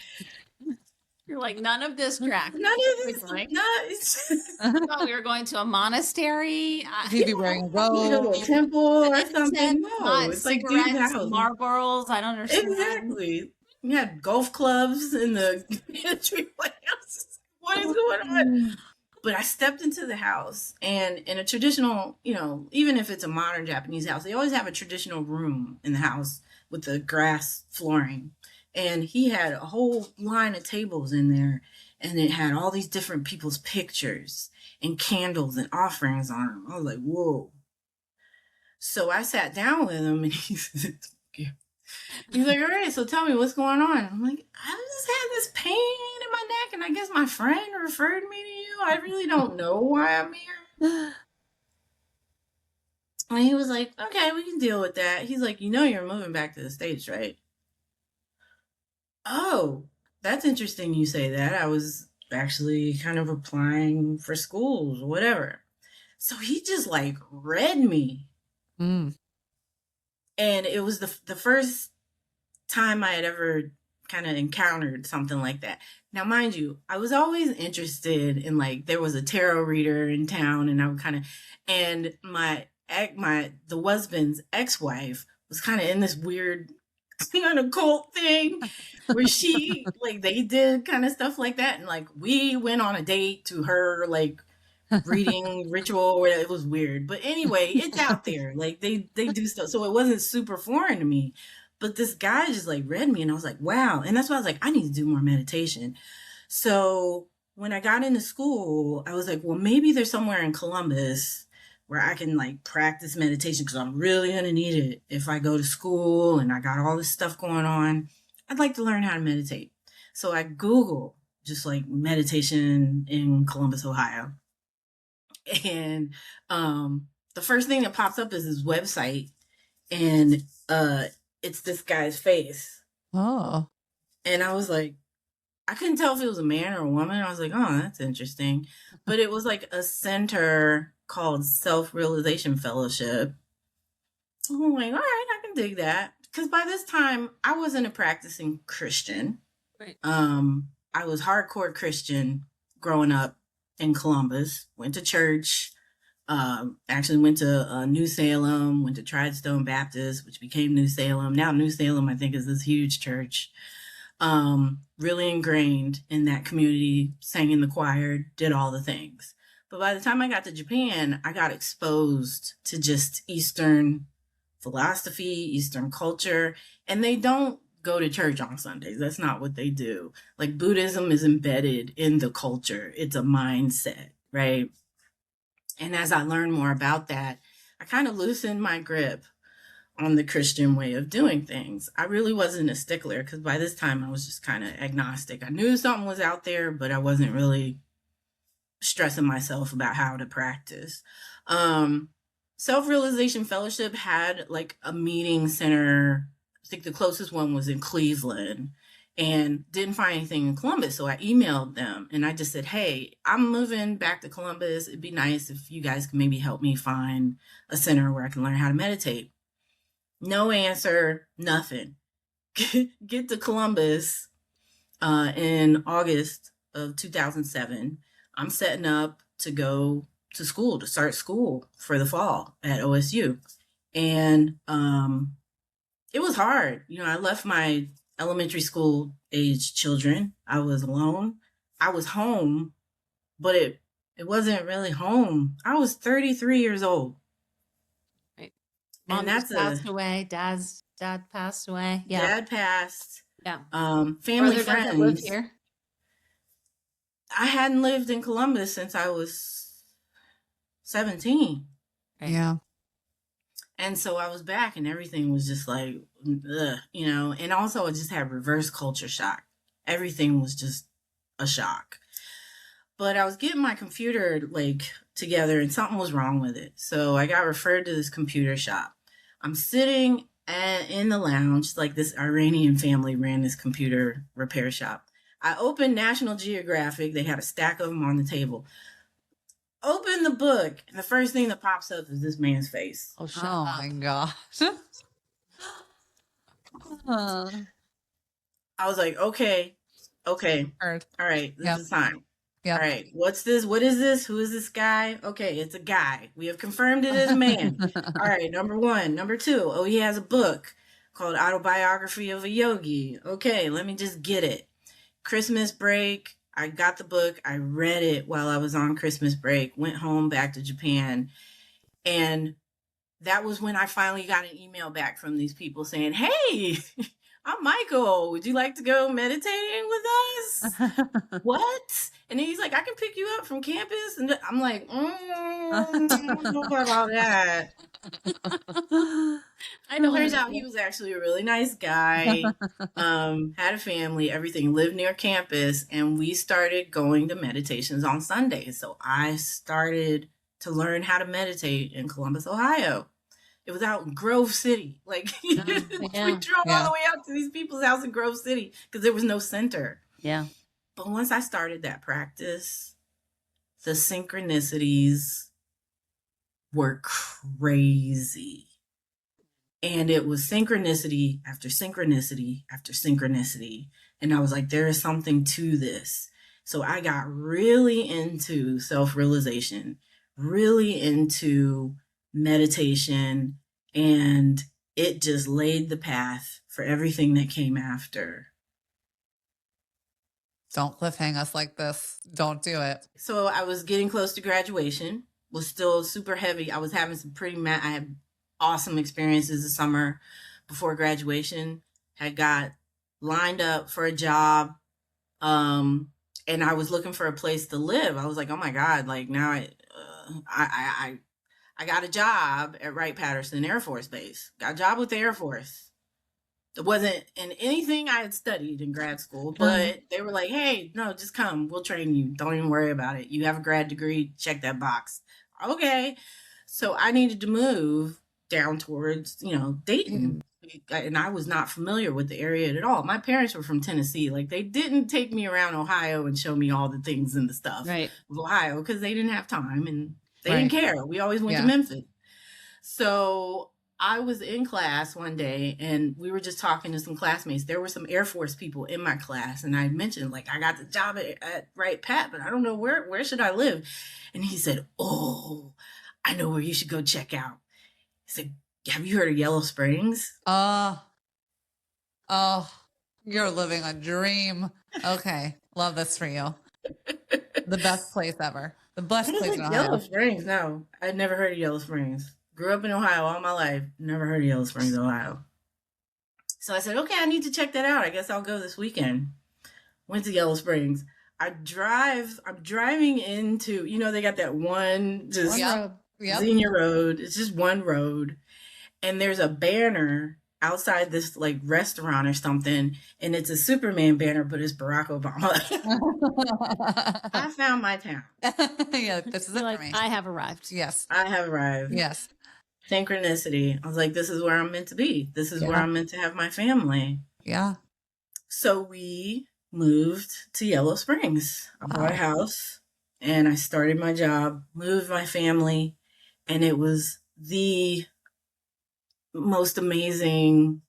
You're like, none of this track. None of this. I thought we were going to a monastery. He'd be wearing a robe. A temple or something. No, it's like dude's cigarettes, house. Marlboros. I don't understand. Exactly. You had golf clubs in the entryway. What is going on? But I stepped into the house, and in a traditional, even if it's a modern Japanese house, they always have a traditional room in the house with the grass flooring. And he had a whole line of tables in there, and it had all these different people's pictures and candles and offerings on them. I was like, whoa. So I sat down with him, and he's like, "All right, so tell me what's going on." I'm like, "I just had this pain in my neck, and I guess my friend referred me to you. I really don't know why I'm here." And he was like, "Okay, we can deal with that." He's like, "You're moving back to the States, right?" "Oh, that's interesting you say that. I was actually kind of applying for schools or whatever." So he just like read me. Mm. And it was the first time I had ever kind of encountered something like that. Now, mind you, I was always interested in like, there was a tarot reader in town, and I would and the husband's ex-wife was kind of in this weird kind of cult thing where she like, they did kind of stuff like that. And like, we went on a date to her, like, reading ritual where it was weird. But anyway, it's out there. Like they do stuff. So it wasn't super foreign to me. But this guy just like read me, and I was like, wow. And that's why I was like, I need to do more meditation. So when I got into school, I was like, well, maybe there's somewhere in Columbus where I can like practice meditation, because I'm really going to need it if I go to school and I got all this stuff going on. I'd like to learn how to meditate. So I Googled just like meditation in Columbus, Ohio. And the first thing that pops up is this website, and it's this guy's face. Oh. And I was like, I couldn't tell if it was a man or a woman. I was like, oh, that's interesting. But it was like a center called Self-Realization Fellowship. I'm like, all right, I can dig that. Because by this time, I wasn't a practicing Christian. Right. I was hardcore Christian growing up in Columbus. Went to church. Actually went to New Salem. Went to Tridestone Baptist, which became New Salem. Now New Salem, I think, is this huge church. Really ingrained in that community, sang in the choir, did all the things. But by the time I got to Japan, I got exposed to just Eastern philosophy, Eastern culture, and they don't go to church on Sundays. That's not what they do. Like, Buddhism is embedded in the culture. It's a mindset, right? And as I learned more about that, I kind of loosened my grip on the Christian way of doing things. I really wasn't a stickler, because by this time I was just kind of agnostic. I knew something was out there, but I wasn't really stressing myself about how to practice. Self-Realization Fellowship had like a meeting center. I think the closest one was in Cleveland, and didn't find anything in Columbus. So I emailed them and I just said, hey, I'm moving back to Columbus. It'd be nice if you guys could maybe help me find a center where I can learn how to meditate. No answer, nothing. Get to Columbus in August of 2007. I'm setting up to go to school, to start school for the fall at OSU. And it was hard. You know, I left my elementary school age children. I was alone. I was home, but it wasn't really home. I was 33 years old. Right. Mom And that's just passed away. Dad passed away. Yeah. Dad passed. Yeah. Family, Brother doesn't live friends. here. I hadn't lived in Columbus since I was 17. Right. Yeah. And so I was back and everything was just like, ugh, you know, and also I just had reverse culture shock. Everything was just a shock. But I was getting my computer like together and something was wrong with it. So I got referred to this computer shop. I'm sitting in the lounge, like this Iranian family ran this computer repair shop. I opened National Geographic. They had a stack of them on the table. Open the book, and the first thing that pops up is this man's face. Oh, shut Oh up. my gosh. I was like, okay, Heard. all right, this Yep. is time. Yep. All right, what's this? What is this? Who is this guy? Okay, it's a guy. We have confirmed it as a man. All right, number one. Number two, oh, he has a book called Autobiography of a Yogi. Okay, let me just get it. Christmas break, I got the book. I read it while I was on Christmas break, went home back to Japan. And that was when I finally got an email back from these people saying, hey, I'm Michael. Would you like to go meditating with us? What? And then he's like, I can pick you up from campus. And I'm like, I don't know about that. I know. Turns out he was actually a really nice guy, had a family, everything, lived near campus, and we started going to meditations on Sundays. So I started to learn how to meditate in Columbus, Ohio. It was out in Grove City. Like, we drove all the way out to these people's house in Grove City because there was no center. Yeah. But once I started that practice, the synchronicities were crazy. And it was synchronicity after synchronicity after synchronicity. And I was like, there is something to this. So I got really into self-realization, really into meditation, and it just laid the path for everything that came after. Don't cliffhang us like this. Don't do it. So I was getting close to graduation, was still super heavy. I was having some I had awesome experiences this summer before graduation, had got lined up for a job. And I was looking for a place to live. I was like, oh my God, like now I got a job at Wright-Patterson Air Force Base. Got a job with the Air Force. It wasn't in anything I had studied in grad school, but they were like, hey, no, just come. We'll train you. Don't even worry about it. You have a grad degree. Check that box. Okay. So I needed to move down towards, Dayton. And I was not familiar with the area at all. My parents were from Tennessee. Like, they didn't take me around Ohio and show me all the things and the stuff Right. of Ohio because they didn't have time and they didn't care. We always went to Yeah. Memphis. So I was in class one day and we were just talking to some classmates. There were some Air Force people in my class, and I mentioned, like, I got the job at Wright-Pat, but I don't know where should I live. And he said, oh, I know where you should go check out. He said, have you heard of Yellow Springs? Oh, you're living a dream. Okay. Love this for you. The best place ever. The best I was place in like, Ohio. Yellow Springs? No, I'd never heard of Yellow Springs. Grew up in Ohio all my life. Never heard of Yellow Springs, Ohio. So I said, okay, I need to check that out. I guess I'll go this weekend. Went to Yellow Springs. I'm driving into, they got that one just Yep. senior road. It's just one road. And there's a banner outside this like restaurant or something. And it's a Superman banner, but it's Barack Obama. I found my town. Yeah, this is it You're for me. I have arrived. Yes. I have arrived. Yes. Synchronicity. I was like, this is where I'm meant to be. This is where I'm meant to have my family. Yeah. So we moved to Yellow Springs. I bought a house and I started my job, moved my family, and it was the most amazing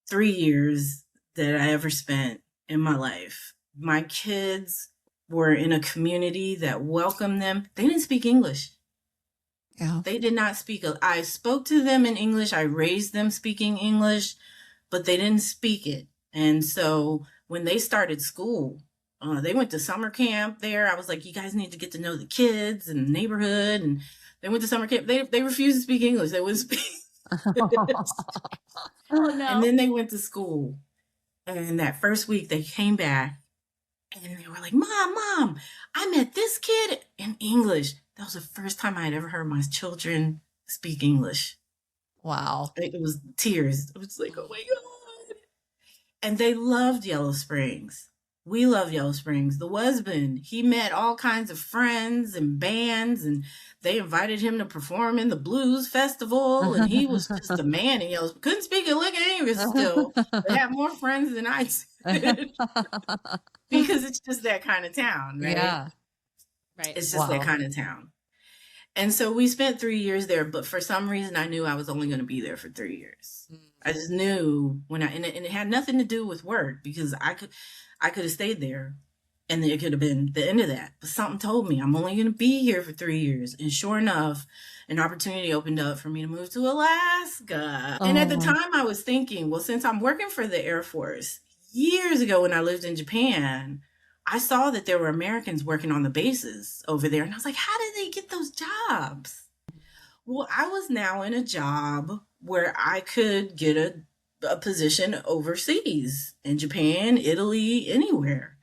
3 years that I ever spent in my life. My kids were in a community that welcomed them. They didn't speak English. Yeah. They did not speak. I spoke to them in English. I raised them speaking English, but they didn't speak it. And so when they started school, they went to summer camp there. I was like, you guys need to get to know the kids and the neighborhood. And they went to summer camp. They refused to speak English. They wouldn't speak. Oh no. And then they went to school. And that first week they came back and they were like, Mom, I met this kid in English. That was the first time I had ever heard my children speak English. Wow. It was tears. It was like, oh my God. And they loved Yellow Springs. We love Yellow Springs. The husband, he met all kinds of friends and bands, and they invited him to perform in the blues festival. And he was just a man in Yellow Springs. Couldn't speak a lick of English still. But had more friends than I did. Because it's just that kind of town, right? Yeah. Right. It's just that kind of town. And so we spent 3 years there, but for some reason I knew I was only going to be there for 3 years. I just knew and it had nothing to do with work, because I could have stayed there and it could have been the end of that. But something told me I'm only going to be here for 3 years. And sure enough, an opportunity opened up for me to move to Alaska. And at the time I was thinking, well, since I'm working for the Air Force, years ago when I lived in Japan, I saw that there were Americans working on the bases over there. And I was like, how did they get those jobs? Well, I was now in a job where I could get a position overseas in Japan, Italy, anywhere.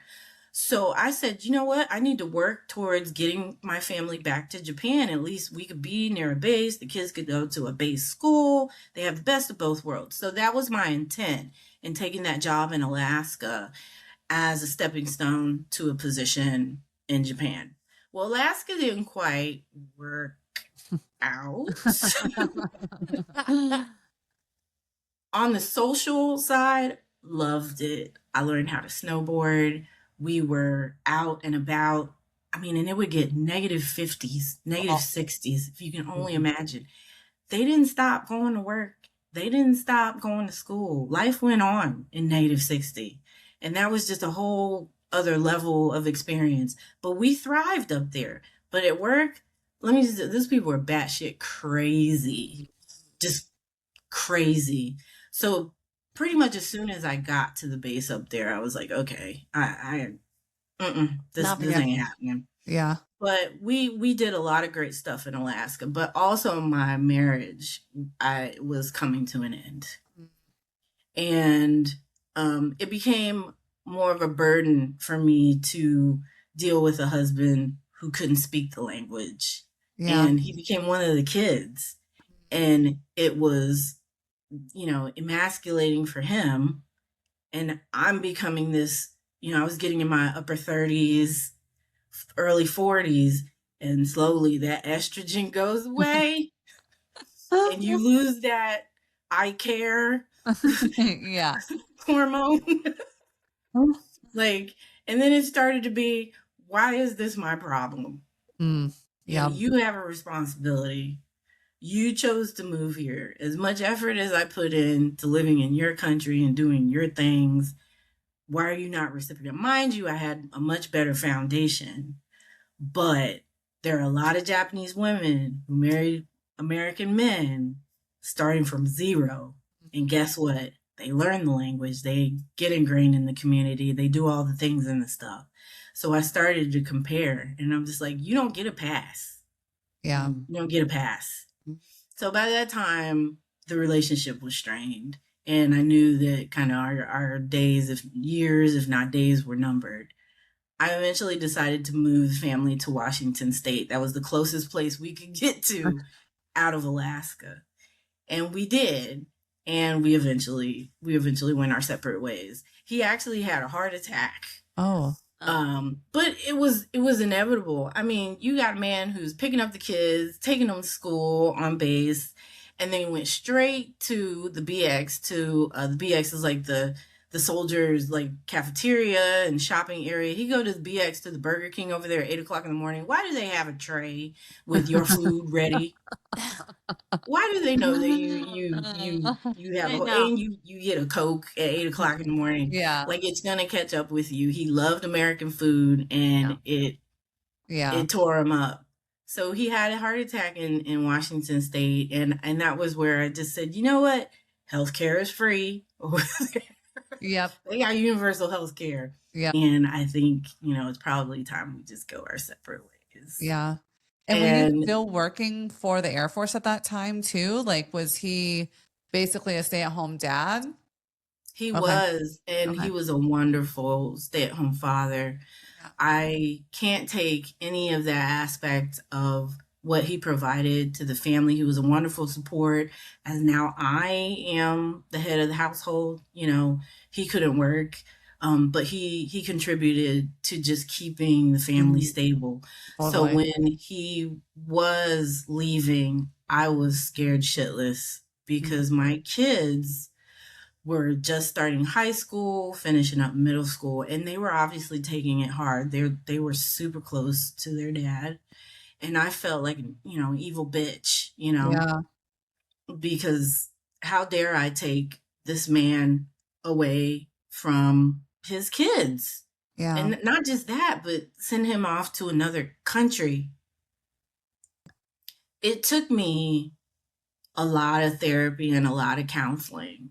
So I said, you know what? I need to work towards getting my family back to Japan. At least we could be near a base. The kids could go to a base school. They have the best of both worlds. So that was my intent in taking that job in Alaska as a stepping stone to a position in Japan. Well, Alaska didn't quite work out. On the social side, loved it. I learned how to snowboard. We were out and about. I mean, and it would get negative 50s, negative 60s, if you can only imagine. They didn't stop going to work. They didn't stop going to school. Life went on in negative 60. And that was just a whole other level of experience. But we thrived up there. But at work, these people were batshit crazy. Just crazy. So pretty much as soon as I got to the base up there, I was like, okay, this ain't happening. Yeah. But we did a lot of great stuff in Alaska, but also my marriage, I was coming to an end. And it became more of a burden for me to deal with a husband who couldn't speak the language. Yeah. And he became one of the kids. And it was, emasculating for him. And I'm becoming this, I was getting in my upper 30s, early 40s, and slowly that estrogen goes away and you lose that I care Yeah. hormone. Like, and then it started to be, why is this my problem? Yeah. You have a responsibility. You chose to move here. As much effort as I put in to living in your country and doing your things, why are you not reciprocating? Mind you, I had a much better foundation, but there are a lot of Japanese women who married American men starting from zero. And guess what? They learn the language, they get ingrained in the community, they do all the things and the stuff. So I started to compare, and I'm just like, you don't get a pass. Yeah. You don't get a pass. So by that time, the relationship was strained. And I knew that kind of our days, if years, if not days, were numbered. I eventually decided to move the family to Washington State. That was the closest place we could get to out of Alaska. And we did. And we eventually went our separate ways. He actually had a heart attack. Oh. But it was inevitable. I mean, you got a man who's picking up the kids, taking them to school on base, and then he went straight to the BX. The BX is like the soldiers' like cafeteria and shopping area. He go to the BX to the Burger King over there at 8:00 in the morning. Why do they have a tray with your food ready? Why do they know that you have and you get a Coke at 8:00 in the morning? Yeah. Like, it's gonna catch up with you. He loved American food, and it tore him up. So he had a heart attack in Washington State, and that was where I just said, you know what? Healthcare is free. Yep. They got universal healthcare. Yep. And I think, it's probably time we just go our separate ways. Yeah. And were you still working for the Air Force at that time too? Like, was he basically a stay-at-home dad? He was, and he was a wonderful stay-at-home father. Yeah. I can't take any of that aspect of what he provided to the family. He was a wonderful support. As now I am the head of the household, he couldn't work. But he contributed to just keeping the family stable. So when he was leaving, I was scared shitless because my kids were just starting high school, finishing up middle school, and they were obviously taking it hard. They were super close to their dad, and I felt like, evil bitch, because how dare I take this man away from his kids? Yeah. And not just that, but send him off to another country. It took me a lot of therapy and a lot of counseling.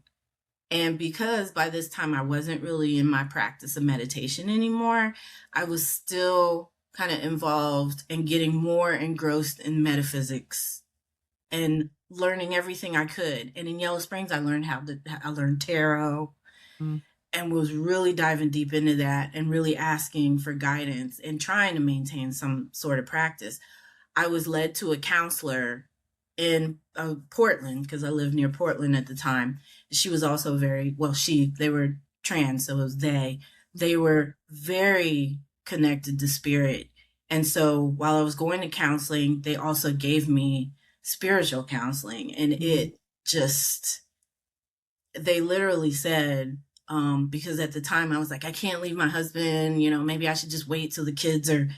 And because by this time I wasn't really in my practice of meditation anymore, I was still kind of involved in getting more engrossed in metaphysics and learning everything I could. And in Yellow Springs, I learned tarot and was really diving deep into that and really asking for guidance and trying to maintain some sort of practice. I was led to a counselor in Portland, because I lived near Portland at the time. She was also they were trans, so it was they were very connected to spirit. And so while I was going to counseling, they also gave me spiritual counseling, and they literally said, because at the time I was like, I can't leave my husband, maybe I should just wait till the kids are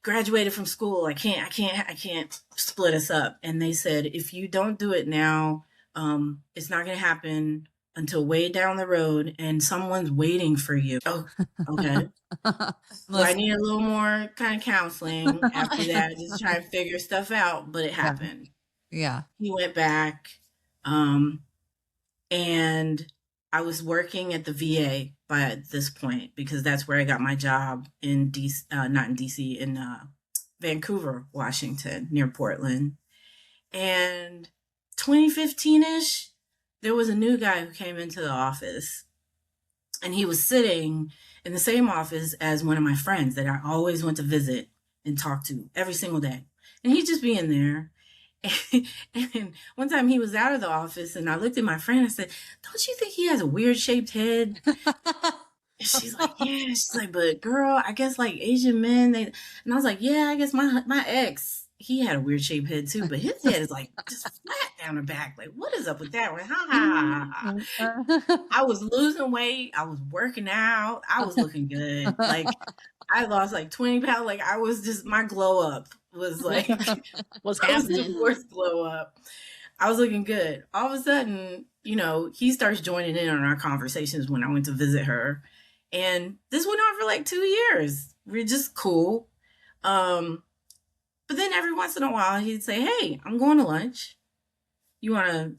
graduated from school. I can't split us up. And they said, if you don't do it now, it's not going to happen until way down the road, and someone's waiting for you. Oh, okay. So I need a little more kind of counseling after that, just try and figure stuff out. But it happened. Yeah. He went back, and I was working at the VA by this point, because that's where I got my job in DC, not in DC, in Vancouver, Washington, near Portland. And 2015-ish, there was a new guy who came into the office, and he was sitting in the same office as one of my friends that I always went to visit and talk to every single day. And he'd just be in there. And one time he was out of the office, and I looked at my friend and said, "Don't you think he has a weird shaped head?" And she's like, "Yeah." She's like, "But girl, I guess like Asian men, they," and I was like, "Yeah, I guess my ex, he had a weird shaped head too, but his head is like just flat down the back. Like, what is up with that one? Ha ha ha ha." I was losing weight. I was working out. I was looking good. Like, I lost like 20 pounds. Like, I was just, my glow up was like, What's I was the happening? worst glow up. I was looking good. All of a sudden, you know, he starts joining in on our conversations when I went to visit her. And this went on for like 2 years. We're just cool. But then every once in a while he'd say, "Hey, I'm going to lunch. You wanna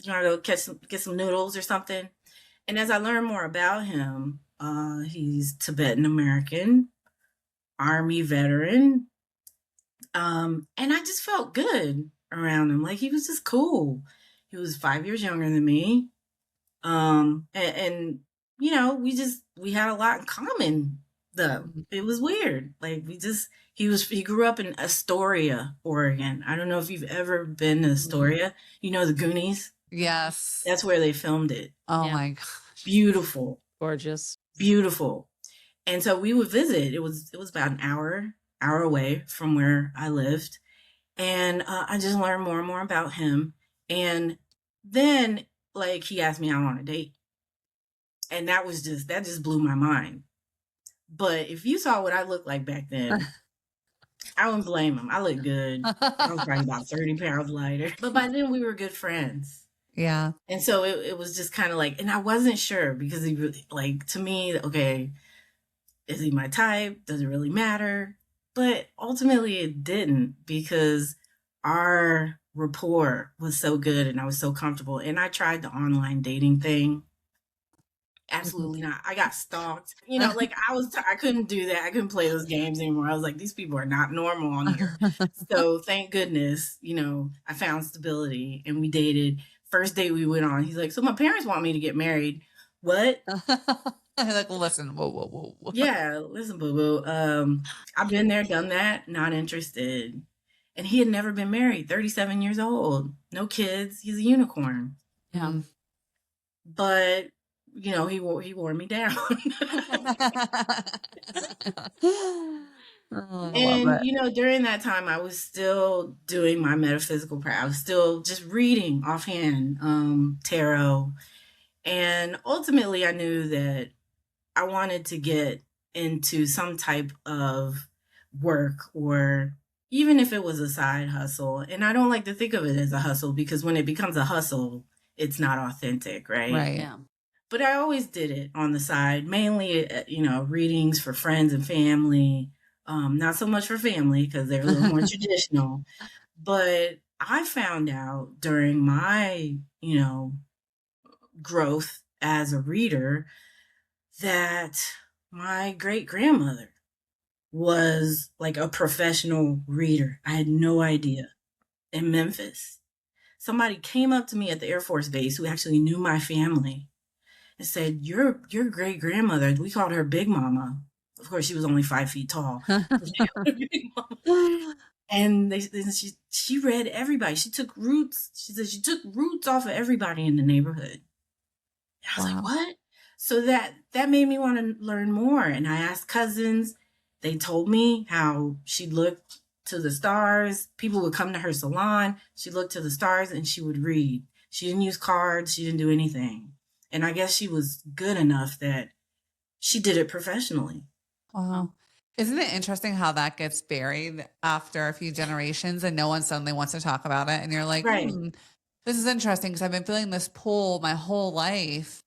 go get some noodles or something?" And as I learned more about him, he's Tibetan American, Army veteran. And I just felt good around him. Like, he was just cool. He was 5 years younger than me. And you know, we had a lot in common though. It was weird. Like, he grew up in Astoria, Oregon. I don't know if you've ever been to Astoria. You know the Goonies? Yes. That's where they filmed it. Oh Yeah. my gosh. Beautiful. Gorgeous. Beautiful. And so we would visit. It was about an hour away from where I lived. And I just learned more and more about him. And then, like, he asked me out on a date. And that just blew my mind. But if you saw what I looked like back then, I wouldn't blame him. I looked good. I was probably about 30 pounds lighter. But by then we were good friends. Yeah. And so it was just kind of like, and I wasn't sure because he really, like, to me, okay, is he my type? Does it really matter? But ultimately it didn't, because our rapport was so good and I was so comfortable. And I tried the online dating thing. Absolutely not. I got stalked. You know, like, I couldn't do that. I couldn't play those games anymore. I was like, these people are not normal on here. So thank goodness, you know, I found stability and we dated. First date we went on, he's like, "So my parents want me to get married." What? I'm like, listen, whoa. Yeah, listen, boo boo. I've been there, done that, not interested. And he had never been married, 37 years old, no kids. He's a unicorn. Yeah. But, you know, he wore me down. Oh, I And, love it. you know, during that time, I was still doing my metaphysical practice. I was still just reading offhand, tarot. And ultimately, I knew that I wanted to get into some type of work, or even if it was a side hustle. And I don't like to think of it as a hustle, because when it becomes a hustle, it's not authentic, right? Right. Yeah. But I always did it on the side, mainly, you know, readings for friends and family. Not so much for family because they're a little more traditional. But I found out during my, you know, growth as a reader that my great grandmother was like a professional reader. I had no idea. In Memphis, somebody came up to me at the Air Force Base who actually knew my family and said, your great grandmother, we called her Big Mama. Of course, she was only 5 feet tall. Big Mama. And she read everybody. She took roots. She said she took roots off of everybody in the neighborhood. I was like, what? So that made me want to learn more. And I asked cousins. They told me how she looked to the stars. People would come to her salon. She looked to the stars and she would read. She didn't use cards. She didn't do anything. And I guess she was good enough that she did it professionally. Wow. Isn't it interesting how that gets buried after a few generations and no one suddenly wants to talk about it? And you're like, Right. This is interesting because I've been feeling this pull my whole life.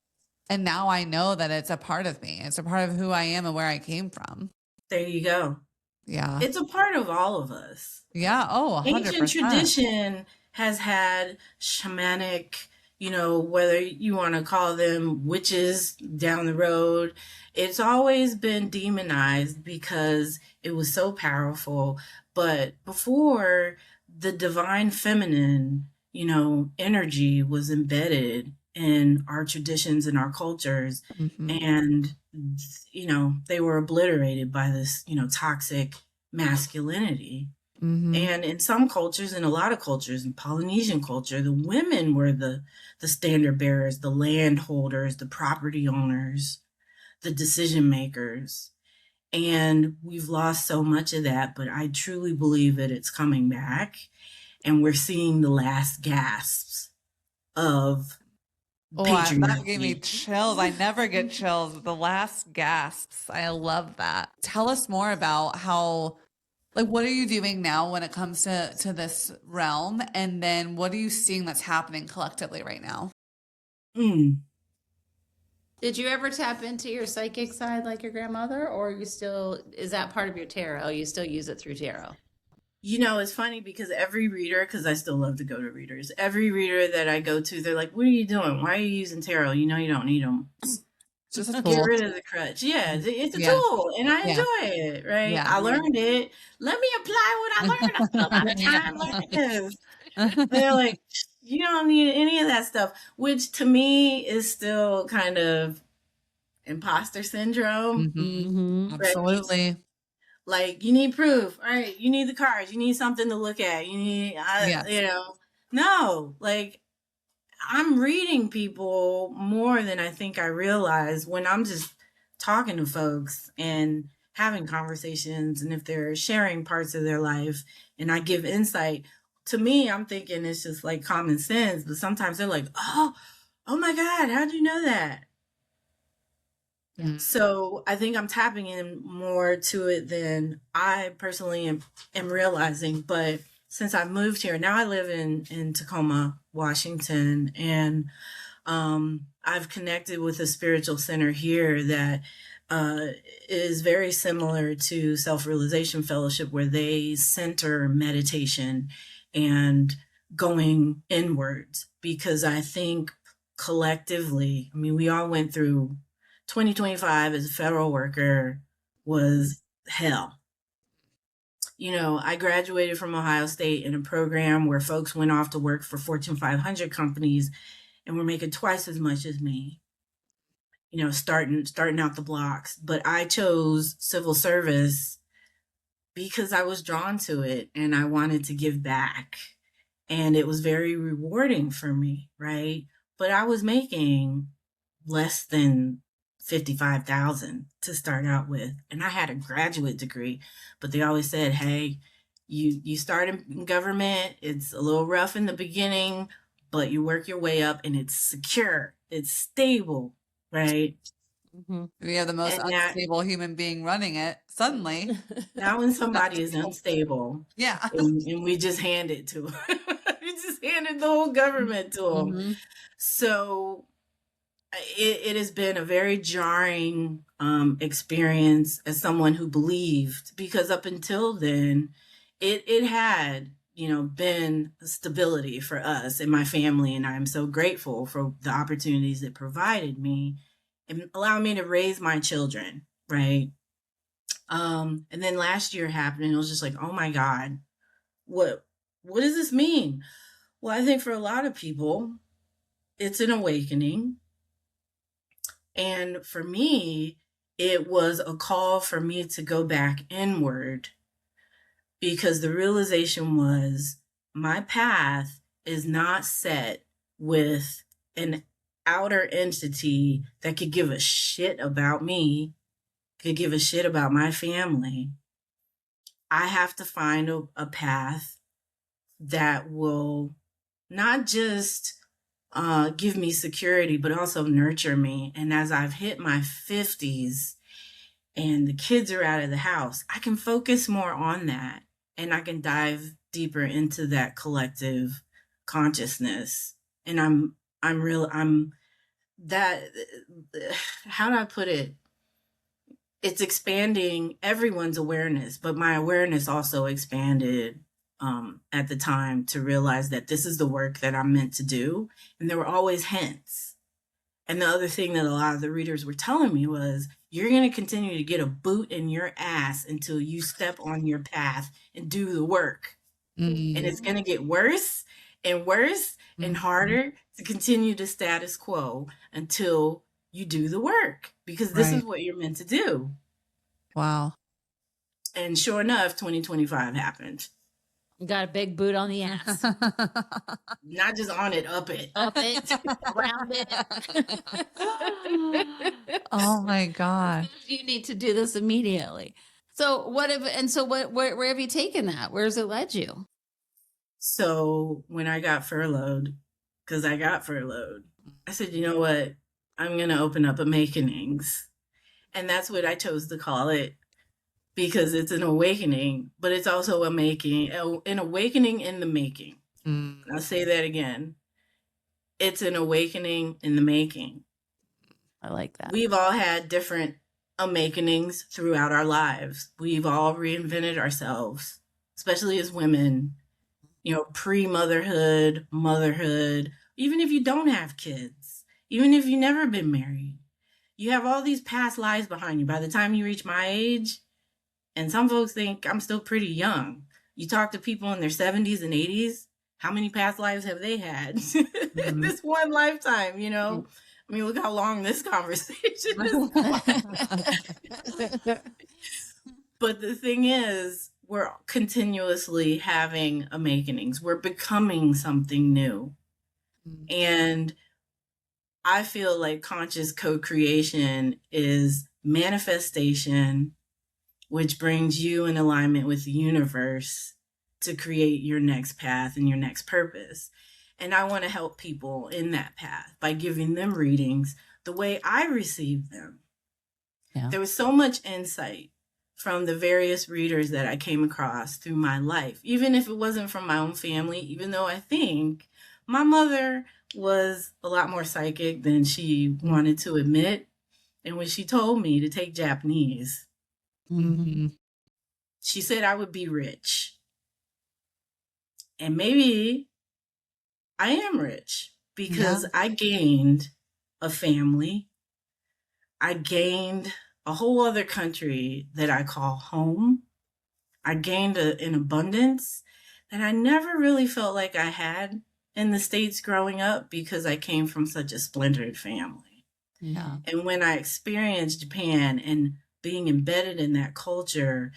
And now I know that it's a part of me. It's a part of who I am and where I came from. There you go. Yeah. It's a part of all of us. Yeah. Oh, 100%. Ancient tradition has had shamanic, you know, whether you want to call them witches down the road, it's always been demonized because it was so powerful. But before, the divine feminine energy was embedded in our traditions and our cultures. And, they were obliterated by this, toxic masculinity. And in some cultures, in a lot of cultures, in Polynesian culture, the women were the standard bearers, the landholders, the property owners, the decision makers. And we've lost so much of that, but I truly believe that it's coming back. And we're seeing the last gasps of patriarchy. That gave me chills. I never get chills. The last gasps. I love that. Tell us more about how, what are you doing now when it comes to this realm? And then what are you seeing that's happening collectively right now? Did you ever tap into your psychic side like your grandmother, or is that part of your tarot? You still use it through tarot? It's funny because every reader, because I still love to go to readers, every reader that I go to, they're like, what are you doing? Why are you using tarot? You don't need them. Just a Get tool. rid of the crutch. Yeah, it's a tool, and I enjoy it, right? Yeah. I learned it. Let me apply what I learned. I spent a lot of time learning this. They're like, you don't need any of that stuff, which to me is still kind of imposter syndrome. Right? Absolutely. Like, you need proof. All right, you need the cards. You need something to look at. You need, no, like, I'm reading people more than I think I realize when I'm just talking to folks and having conversations. And if they're sharing parts of their life and I give insight, to me, I'm thinking it's just like common sense. But sometimes they're like, oh my God, how do you know that? So I think I'm tapping in more to it than I personally am realizing. But since I moved here, now I live in Tacoma, Washington, and I've connected with a spiritual center here that is very similar to Self-Realization Fellowship, where they center meditation and going inwards. Because I think collectively, we all went through 2025 as a federal worker was hell. I graduated from Ohio State in a program where folks went off to work for Fortune 500 companies and were making twice as much as me, starting out the blocks. But I chose civil service because I was drawn to it and I wanted to give back. And it was very rewarding for me, right? But I was making less than $55,000 to start out with. And I had a graduate degree, but they always said, hey, you start in government, it's a little rough in the beginning, but you work your way up and it's secure, it's stable, right? We have the most unstable human being running it suddenly. Now when somebody is unstable, and we just hand it to them. We just handed the whole government to them. So it has been a very jarring experience as someone who believed, because up until then, it had, been stability for us and my family. And I'm so grateful for the opportunities it provided me and allowed me to raise my children, right? And then last year happened and it was just like, oh my God, what does this mean? Well, I think for a lot of people, it's an awakening. And for me, it was a call for me to go back inward, because the realization was my path is not set with an outer entity that could give a shit about me, could give a shit about my family. I have to find a path that will not just give me security, but also nurture me. And as I've hit my 50s and the kids are out of the house, I can focus more on that and I can dive deeper into that collective consciousness. And I'm that, how do I put it? It's expanding everyone's awareness, but my awareness also expanded at the time to realize that this is the work that I'm meant to do. And there were always hints. And the other thing that a lot of the readers were telling me was, you're going to continue to get a boot in your ass until you step on your path and do the work. And it's going to get worse. and worse and harder to continue the status quo until you do the work, because this is what you're meant to do. Wow. And sure enough, 2025 happened. Got a big boot on the ass. Not just on it, up it. Up it, around it. Oh my God. You need to do this immediately. So where have you taken that? Where's it led you? So when I got furloughed, because I got furloughed, I said, you know what? I'm going to open up Amakenings. And that's what I chose to call it, because it's an awakening, but it's also an awakening in the making. I'll say that again. It's an awakening in the making. I like that. We've all had different awakenings throughout our lives. We've all reinvented ourselves, especially as women, you know, pre-motherhood, motherhood, even if you don't have kids, even if you've never been married, you have all these past lives behind you. By the time you reach my age, and some folks think I'm still pretty young. You talk to people in their 70s and 80s, how many past lives have they had in this one lifetime, you know? I mean, look how long this conversation is. But the thing is, we're continuously having awakenings. We're becoming something new. And I feel like conscious co-creation is manifestation, which brings you in alignment with the universe to create your next path and your next purpose. And I want to help people in that path by giving them readings the way I received them. Yeah. There was so much insight from the various readers that I came across through my life, even if it wasn't from my own family, even though I think my mother was a lot more psychic than she wanted to admit. And when she told me to take Japanese, she said I would be rich. And maybe I am rich because I gained a family. I gained a whole other country that I call home. I gained an abundance that I never really felt like I had in the States growing up, because I came from such a splintered family. Yeah. And when I experienced Japan and being embedded in that culture,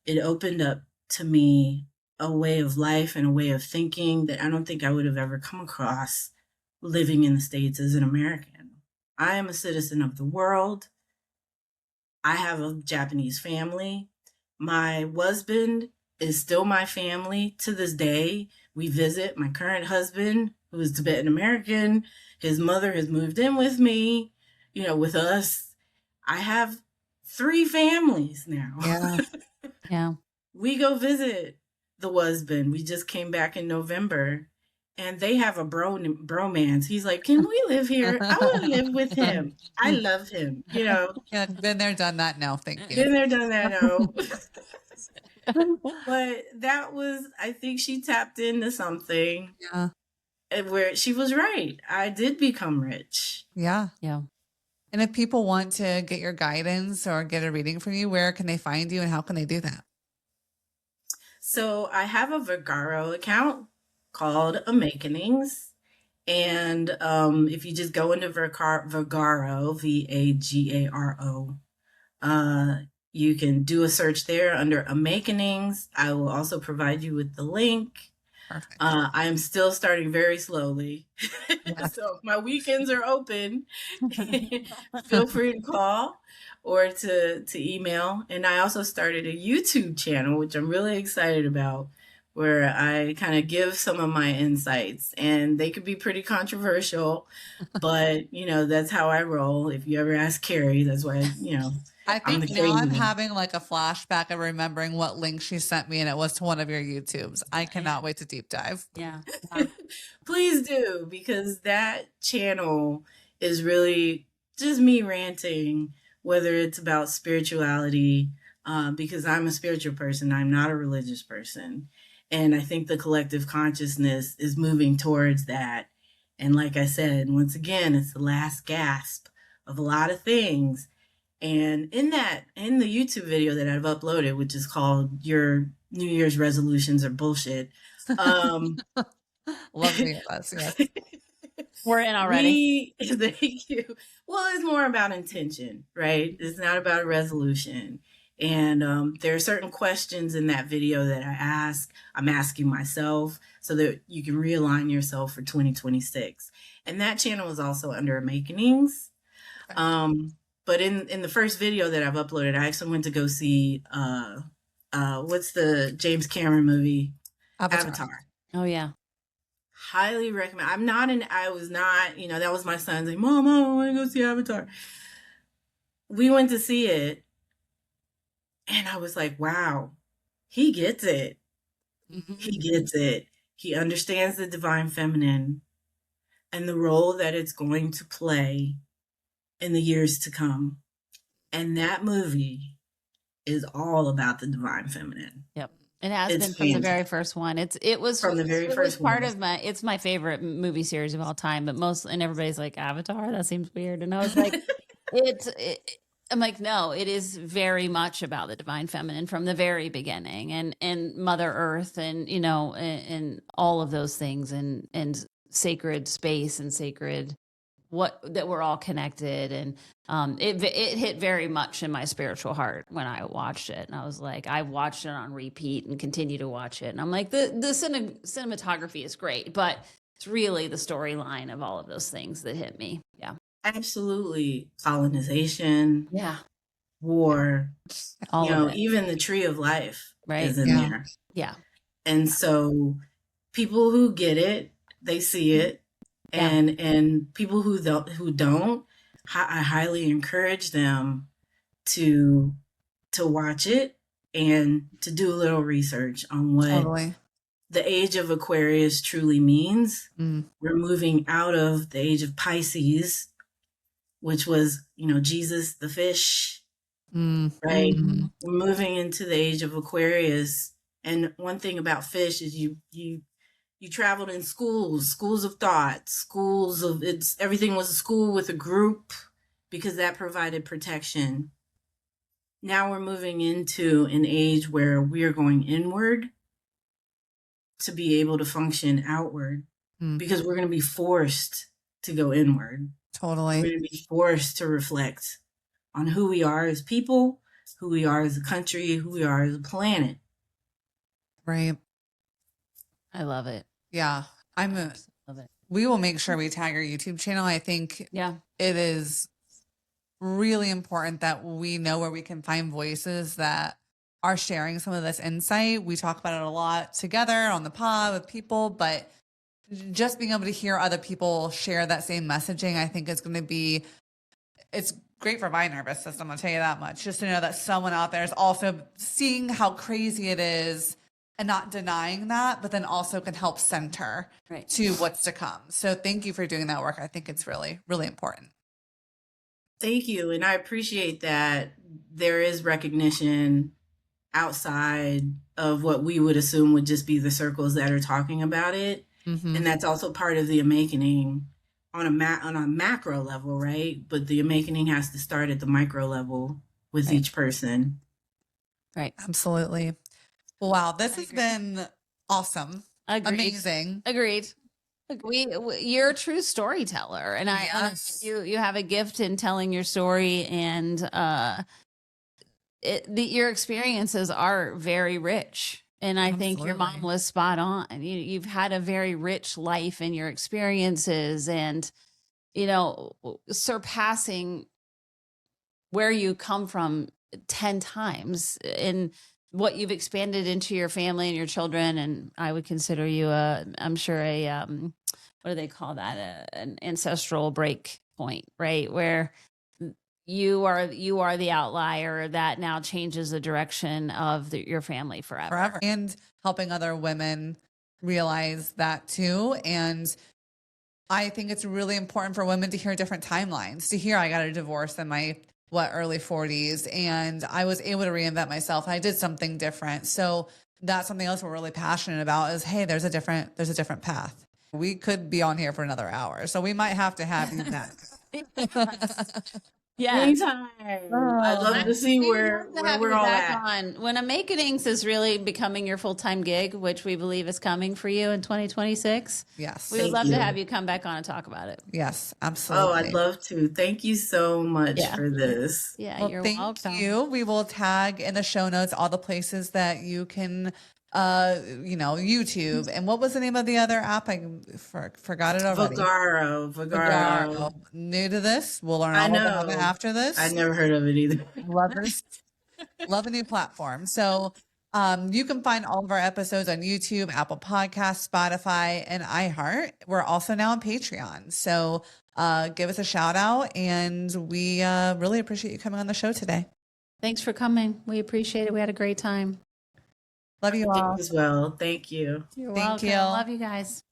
it opened up to me a way of life and a way of thinking that I don't think I would have ever come across living in the States as an American. I am a citizen of the world. I have a Japanese family. My husband is still my family to this day. We visit. My current husband, who is Tibetan American, his mother has moved in with me, you know, with us. I have 3 families now. Yeah. Yeah. We go visit the husband. We just came back in November, and they have a bromance. He's like, can we live here? I want to live with him. I love him, you know. Yeah, been there, done that now. Thank you. Been there, done that now. But that was, I think she tapped into something. Yeah. Where she was right. I did become rich. Yeah. Yeah. And if people want to get your guidance or get a reading from you, where can they find you and how can they do that? So I have a Vagaro account called Amakenings. And if you just go into Vagaro, Vagaro, you can do a search there under Amakenings. I will also provide you with the link. Perfect. I am still starting very slowly. Yeah. So my weekends are open. Feel free to call or to email. And I also started a YouTube channel, which I'm really excited about, where I kind of give some of my insights, and they could be pretty controversial, but you know, that's how I roll. If you ever ask Carrie, that's why, you know, I think now I'm having like a flashback of remembering what link she sent me, and it was to one of your YouTubes. I cannot wait to deep dive. Yeah. Please do, because that channel is really just me ranting, whether it's about spirituality, because I'm a spiritual person. I'm not a religious person. And I think the collective consciousness is moving towards that. And like I said, once again, it's the last gasp of a lot of things. And in the YouTube video that I've uploaded, which is called Your New Year's Resolutions Are Bullshit, Love to hear this. Yes. We're in already. Thank you. Well, it's more about intention, right? It's not about a resolution. And there are certain questions in that video that I'm asking myself so that you can realign yourself for 2026. And that channel is also under Amakenings. But in the first video that I've uploaded, I actually went to go see, what's the James Cameron movie? Avatar. Oh yeah. Highly recommend. I was not, that was my son saying, Mom, I want to go see Avatar. We went to see it. And I was like, wow, he gets it. Mm-hmm. He gets it. He understands the divine feminine and the role that it's going to play in the years to come. And that movie is all about the divine feminine. Yep. It has It's been from the very fantastic. first one. It was From the very it was first part one. of it's my favorite movie series of all time, but and everybody's like Avatar, that seems weird. And I was like, I'm like, no, it is very much about the divine feminine from the very beginning and Mother Earth and, and all of those things and sacred space and sacred that we're all connected. And it hit very much in my spiritual heart when I watched it. And I was like, I watched it on repeat and continue to watch it. And I'm like, the cinematography is great, but it's really the storyline of all of those things that hit me. Yeah. Absolutely. Colonization, Yeah. war, All of it. even the tree of life Right. is in there. Yeah. And so people who get it, they see it. Yeah. And people who don't, I highly encourage them to watch it and to do a little research on what Totally. the age of Aquarius truly means. Mm. We're moving out of the age of Pisces, which was, Jesus, the fish, right? Mm. We're moving into the age of Aquarius. And one thing about fish is you traveled in schools of thought, everything was a school with a group because that provided protection. Now we're moving into an age where we are going inward to be able to function outward because we're going to be forced to go inward. Totally. We're going to be forced to reflect on who we are as people, who we are as a country, who we are as a planet. Right. I love it. Yeah. Love it. We will make sure we tag our YouTube channel. I think Yeah. it is really important that we know where we can find voices that are sharing some of this insight. We talk about it a lot together on the pod with people, but just being able to hear other people share that same messaging, I think is going to be, it's great for my nervous system. I'll tell you that much. Just to know that someone out there is also seeing how crazy it is and not denying that, but then also can help center Right. to what's to come. So thank you for doing that work. I think it's really, really important. Thank you. And I appreciate that there is recognition outside of what we would assume would just be the circles that are talking about it. Mm-hmm. And that's also part of the awakening on a macro level, right? But the awakening has to start at the micro level with Right. each person. Right. Absolutely. Wow, this has been awesome. Agreed. Amazing. Agreed. You're a true storyteller, and Yes. you have a gift in telling your story, and your experiences are very rich. And I think your mom Absolutely. was spot on. You've had a very rich life in your experiences, and surpassing where you come from 10 times in what you've expanded into your family and your children. And I would consider you I'm sure what do they call that? An ancestral break point, right? Where you are the outlier that now changes the direction of your family forever. And helping other women realize that too. And I think it's really important for women to hear different timelines, to hear I got a divorce in my early 40s and I was able to reinvent myself. I did something different. So that's something else we're really passionate about is, hey, there's a different path. We could be on here for another hour. So we might have to have you back. Yeah. Anytime. I'd love to see We'd where love to have we're you all back at. on when Amakenings is really becoming your full-time gig, which we believe is coming for you in 2026. Yes. We would Thank love to you. have you come back on and talk about it. Yes, Oh, absolutely. I'd love to. Thank you so much Yeah. for this. Yeah, Well, you're thank welcome. you. We will tag in the show notes all the places that you can, YouTube. And what was the name of the other app? I forgot it already. Vagaro. New to this. We'll learn I all about it know. after this. I never heard of it either. Love this. Love a new platform. So you can find all of our episodes on YouTube, Apple Podcasts, Spotify, and iHeart. We're also now on Patreon. So give us a shout out, and we really appreciate you coming on the show today. Thanks for coming. We appreciate it. We had a great time. Love you You all. as well. Thank you. You're Thank welcome. you. Love you guys.